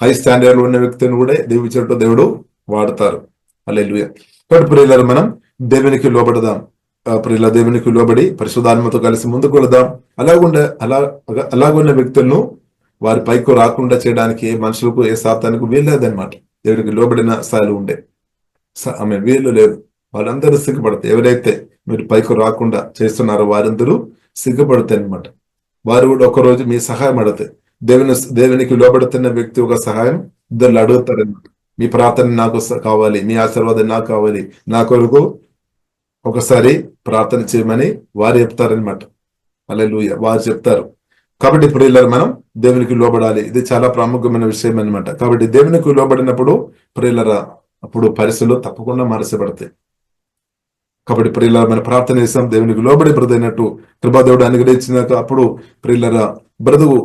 హై స్టాండర్డ్ ఉన్న వ్యక్తిని కూడా దీవించేట్టు దేవుడు వాడతారు. హల్లెలూయా. కాబట్టి ప్రియులారా, మనం దేవునికి లోబడదాం. ప్రియుల దేవునికి లోబడి పరిశుద్ధాత్మతో కలిసి ముందుకు వెళదాం. అలాగున్న వ్యక్తులను వారి పైకి రాకుండా చేయడానికి ఏ మనుషులకు, ఏ సాతానికి వీల్లేదనమాట. దేవుడికి లోబడిన స్థాయిలో ఉండే ఆమె వీలు లేదు. వాళ్ళందరూ సిగ్గుపడతాయి. ఎవరైతే మీరు పైకి రాకుండా చేస్తున్నారో వారందరూ సిగ్గుపడతాయి అనమాట. వారు కూడా ఒకరోజు మీ సహాయం అడుగుతాయి. దేవునికి లోబడుతున్న వ్యక్తి ఒక సహాయం ఇద్దరు అడుగుతారనమాట. మీ ప్రార్థన నాకు కావాలి, మీ ఆశీర్వాదం నాకు కావాలి, నా కొరకు ఒకసారి ప్రార్థన చేయమని వారు చెప్తారనమాట. హల్లెలూయా, వారు చెప్తారు. కాబట్టి ఇప్పుడు ఇలా మనం దేవునికి లోబడాలి. ఇది చాలా ప్రాముఖ్యమైన విషయం అనమాట. కాబట్టి దేవునికి లోబడినప్పుడు ప్రియులరా అప్పుడు పరిస్థితులు తప్పకుండా మార్చబడతాయి. కాబట్టి ప్రియులరా మన ప్రార్థన చేస్తాం, దేవునికి లోబడి బ్రదైనట్టు కృపాదేవుడు అనుగ్రహించినాక అప్పుడు ప్రియులరా బ్రతుకు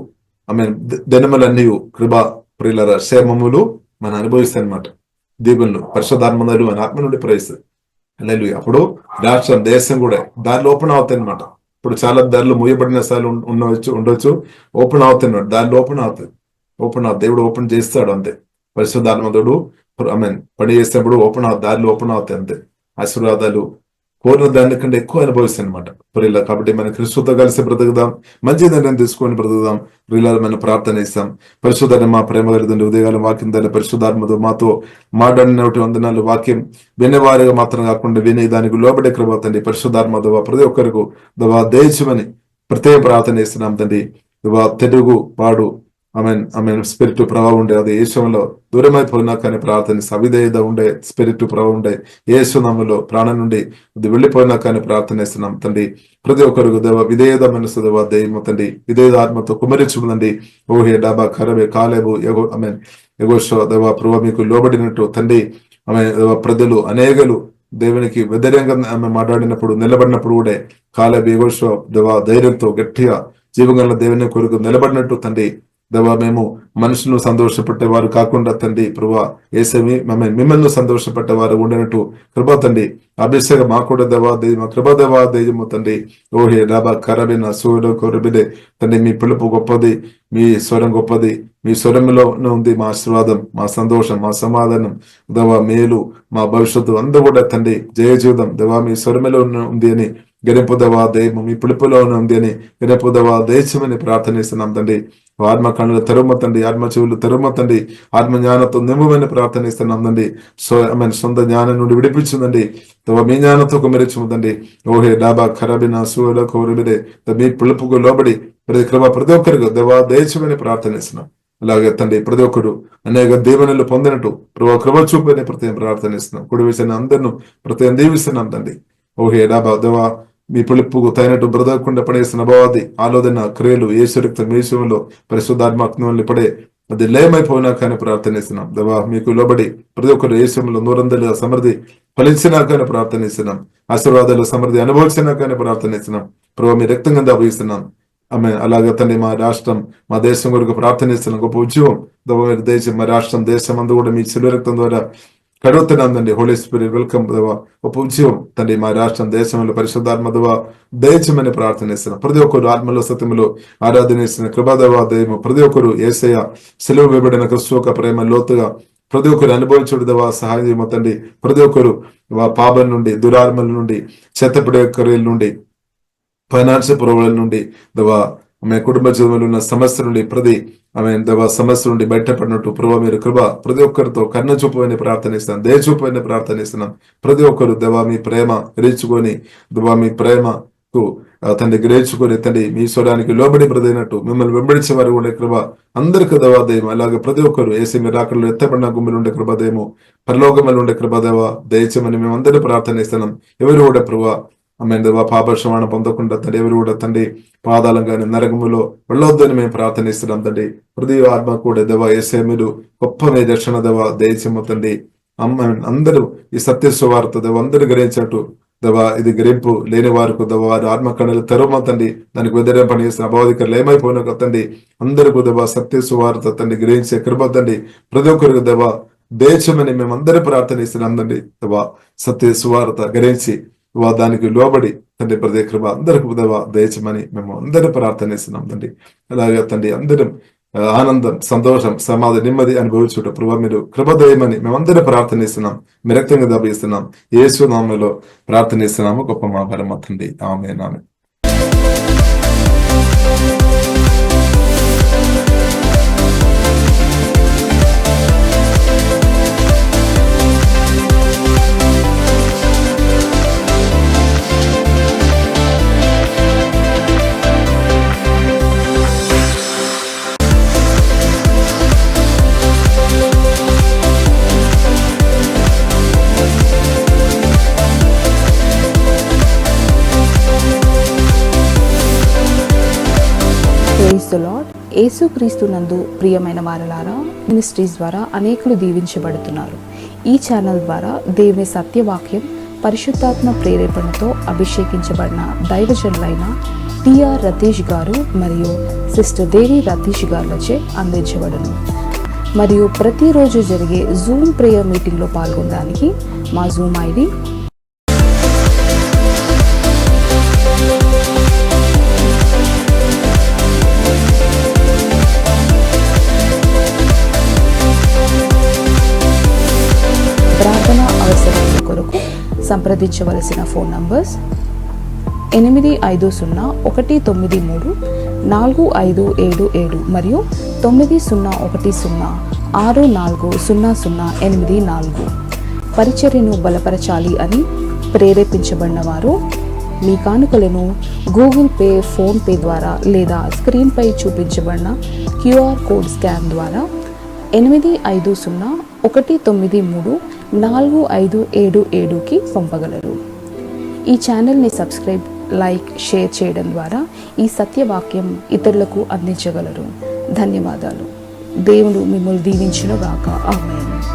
దినములన్నీ కృపా ప్రియులరా క్షేమములు మనం అనుభవిస్తాయన్నమాట. దీవులను పరిశుద్ధాత్మలు మన ఆత్మ నుండి ప్రవేశిస్తాయి. హల్లెలూయా. అప్పుడు రాష్ట్రం దేశం కూడా దారిలో ఓపెన్ అవుతాయి అనమాట. ఇప్పుడు చాలా దారిలో మూయబడిన స్థాయిలు ఉండొచ్చు, ఓపెన్ అవుతున్నాడు, దారిలో ఓపెన్ అవుతుంది. దేవుడు ఓపెన్ చేస్తాడు అంతే. పరిశుద్ధాత్మడు పని చేసినప్పుడు దారిలో ఓపెన్ అవుతాయి అంతే. ఆశీర్వాదాలు కోరిన దానికంటే ఎక్కువ అనుభవిస్తాయి అనమాట ప్రియుల. కాబట్టి మన క్రీస్తుతో కలిసి బ్రతుకుదాం, మంచి నిర్ణయం తీసుకొని బ్రతుకుదాం. ప్రియుల మన ప్రార్థన ఇస్తాం. పరిశుద్ధాన్ని మా ప్రేమ కలిగింది ఉదయకాలం వాక్యం దాని పరిశుద్ధాత్మతో మాతో మాట్లాడినటువంటి వందనాలు. వాక్యం వినేవారిగా మాత్రం కాకుండా విని దానికి లోబడే కృప తండ్రి. పరిశుద్ధాత్మతో ప్రతి ఒక్కరికి దయచేయమని ప్రత్యేక ప్రార్థన ఇస్తున్నాం తండ్రి. తెలుగు పాడు ఆమె స్పిరిట్ ప్రభావం ఉండే అది యేసులో దూరమైపోయినా కానీ ప్రార్థన అవిధేయత ఉండే స్పిరిట్ ప్రభావం ఉండే యేసునామములో ప్రాణం నుండి అది వెళ్ళిపోయినా కానీ ప్రార్థన ఇస్తున్నాం తండ్రి. ప్రతి ఒక్కరికి దేవ విధేయత మనసు దేవ దైవము తండ్రి, విధేయత ఆత్మతో కుమరించుకుందండి. ఓహే డాబా ఖరబే కాలేబు ఎగోషో దేవ ప్రభు మీకు లోబడినట్టు తండ్రి ప్రజలు అనేకలు దేవునికి వ్యతిరేకంగా ఆమె మాట్లాడినప్పుడు నిలబడినప్పుడు కూడా కాలేబు ఎగోషో దేవ ధైర్యంతో గట్టిగా జీవగల దేవుని కొరకు నిలబడినట్టు తండ్రి దేవా మేము మనుషులను సంతోషపెట్టేవారు కాకుండా తండ్రి ప్రభా ఏసమి మిమ్మల్ని సంతోషపెట్టేవారు ఉండినట్టు కృపా తండ్రి. అభిషేకం మా కూడా దేవా దైవ కృపా దేవా దైవము తండ్రి. ఓహే డాబా కరబిన సూర్యుడు కొరబిదే తండ్రి. మీ పిలుపు గొప్పది, మీ స్వరం గొప్పది, మీ స్వరంలో ఉంది మా ఆశీర్వాదం, మా సంతోషం, మా సమాధానం దేవా మేలు, మా భవిష్యత్తు అందరూ కూడా తండ్రి జయ జీవితం దేవా మీ స్వరములో ఉంది అని గెలుపుదవా దైవం మీ పిలుపులోనే ఉంది అని గెలుపుదవా దేశమని ప్రార్థనిస్తున్నాం తండ్రి. ఆత్మ కన్నుల తెరుమ తండ్రి, ఆత్మ చెవులు తెరుమ తండ్రి, ఆత్మ జ్ఞానంతో నింపమని ప్రార్థనిస్తున్నాం తండ్రి. సొంత జ్ఞానం నుండి విడిపించిందండి, మీ జ్ఞానంతో కుమరించుందండి. ఓహే డాబా ఖరాబిన సూల కోరబిదే మీ పిలుపుకు లోబడి ప్రతి ఒక్కరికి దేవా దేశమని ప్రార్థనిస్తున్నాం. అలాగే తండ్రి ప్రతి ఒక్కరు అనేక దీవెనలు పొందినట్టు ప్రభావ కృప చూపని ప్రతి ప్రార్థనిస్తున్నాం. కుడి విషయాన్ని అందరినూ ప్రతి దీవిస్తున్నాం తండ్రి. ఓహే డాబా దేవా మీ పిలుపుకు తగినట్టు బ్రతకకుండా పడేసిన అభవాది ఆలోచన క్రియలు ఏసురక్తం విషయంలో పరిశుద్ధాత్మలు పడే అది లయమైపోయినా కానీ ప్రార్థనిస్తున్నాం దేవా. మీకు లోబడి ప్రతి ఒక్కరు ఏసులో 100 సమృద్ధి ఫలించినా కానీ ప్రార్థనిస్తున్నాం. ఆశీర్వాదాలు సమృద్ధి అనుభవించినా కానీ ప్రార్థనిస్తున్నాం. ప్రభావ మీ రక్తం కింద అభవిస్తున్నాం. అలాగే తండ్రి మా రాష్ట్రం మా దేశం కొరకు ప్రార్థనిస్తున్నాం. గొప్ప ఉద్యోగం దేవ దేశం మా రాష్ట్రం దేశం అందు కూడా మీ శిలువ రక్తం ద్వారా కడుగుతున్నాం తండ్రి. హోలీ స్పిరిట్ వెల్కమ్ దేవా. గొప్ప ఉద్యోగం తండ్రి మా రాష్ట్రం దేశంలో పరిశుద్ధాత్మ దేవా దయచమని ప్రార్థనిస్తున్నాం. ప్రతి ఒక్కరు ఆత్మలో సత్యములో ఆరాధనిస్తున్న కృపాదేవా దయము ప్రతి ఒక్కరు యేసయ్య సెలవు వేయబడిన క్రిస్తు యొక్క ప్రేమ లోతుగా ప్రతి ఒక్కరు అనుభవించుడు దేవా సహాయం చేయమతండి. ప్రతి ఒక్కరు పాపం నుండి దురాత్మల నుండి చెత్తపడే క్రియల నుండి ఫైనాన్షియల్ ప్రాబ్లం నుండి దేవా ఆమె కుటుంబ జీవనంలో ఉన్న సమస్య నుండి ప్రతి దేవా సమస్య నుండి బయటపడినట్టు ప్రభావ మీరు కృప ప్రతి ఒక్కరితో కన్న చూపని ప్రార్థనిస్తున్నాం, దయ చూపని ప్రార్థనిస్తున్నాం. ప్రతి ఒక్కరు దేవా మీ ప్రేమ గ్రహించుకొని దేవా మీ ప్రేమకు తండ్రి గ్రహించుకొని తండ్రి మీ స్వరానికి లోబడి బ్రదైనట్టు మిమ్మల్ని వెంబడించే వారు ఉండే కృప అందరికి దేవాదయం. అలాగే ప్రతి ఒక్కరు ఏసీ మీరు ఆకలిలో ఎత్తబడిన గుమ్మలు ఉండే కృపదేమో పరలోకములు ఉండే కృపదేవ దయచేమని మేము అందరూ ప్రార్థనిస్తున్నాం. ఎవరు కూడా ప్రభా దేవా పాప క్షమాపణ పొందకుండా తండ్రి ఎవరు కూడా తండ్రి పాదాలం కానీ నరకములో వెళ్ళొద్దని మేము ప్రార్థనిస్తున్నాం తండ్రి. ప్రతి ఆత్మ కూడా దేవా ఏసే మీరు గొప్ప మీ దర్శన దేవా దయచేమ తండ్రి. అందరూ ఈ సత్య సువార్త దేవ అందరూ గ్రహించినట్టు దేవా ఇది గ్రహింపు లేని వారికి దేవా వారి ఆత్మ కళలు తెరవ తండ్రి. దానికి వ్యతిరేకం పనిచేసిన అభావికలు ఏమైపోయినా తండ్రి అందరికీ దేవా సత్య సువార్త తండ్రి గ్రహించే కృప తండ్రి. ప్రతి ఒక్కరికి దేవా దేశమని మేము అందరూ ప్రార్థనిస్తున్నాం తండ్రి. దేవా సత్య సువార్త గ్రహించి దానికి లోబడి తండ్రి ప్రతి కృప అందరికి దేవా దయచమని మేము అందరూ ప్రార్థనిస్తున్నాం తండ్రి. అలాగే తండ్రి అందరం ఆనందం సంతోషం సమాధి నెమ్మది అనుభవించుట ప్రభావ మీరు కృపదయమని మేమందరూ ప్రార్థనిస్తున్నాం. మీ రక్తంగా దభిస్తున్నాం. యేసు నామములో ప్రార్థనిస్తున్నాము గొప్ప మా పరమ తండ్రి. ఆమేన్ ఆమేన్. యేసుక్రీస్తునందు ప్రియమైన వారలారా, మినిస్ట్రీస్ ద్వారా అనేకులు దీవించబడుతున్నారు. ఈ ఛానల్ ద్వారా దేవుని సత్యవాక్యం పరిశుద్ధాత్మ ప్రేరేపణతో అభిషేకించబడిన దైవజనులైన టిఆర్ రతీష్ గారు మరియు సిస్టర్ దేవి రతీష్ గారులచే అందించబడును. మరియు ప్రతిరోజు జరిగే జూమ్ ప్రేయర్ మీటింగ్లో పాల్గొనడానికి మా జూమ్ ఐడి ప్రార్థన అవసరాల కొరకు సంప్రదించవలసిన ఫోన్ నంబర్స్ 8501934577 మరియు 9010640084. పరిచర్యను బలపరచాలి అని ప్రేరేపించబడిన వారు మీ కానుకలను గూగుల్ పే, ఫోన్ పే ద్వారా లేదా స్క్రీన్పై చూపించబడిన క్యూఆర్ కోడ్ స్కాన్ ద్వారా 8501934577కి పంపగలరు. ఈ ఛానల్ని సబ్స్క్రైబ్, లైక్, షేర్ చేయడం ద్వారా ఈ సత్యవాక్యం ఇతరులకు అందించగలరు. ధన్యవాదాలు. దేవుడు మిమ్మల్ని దీవించును గాక. ఆమేన్.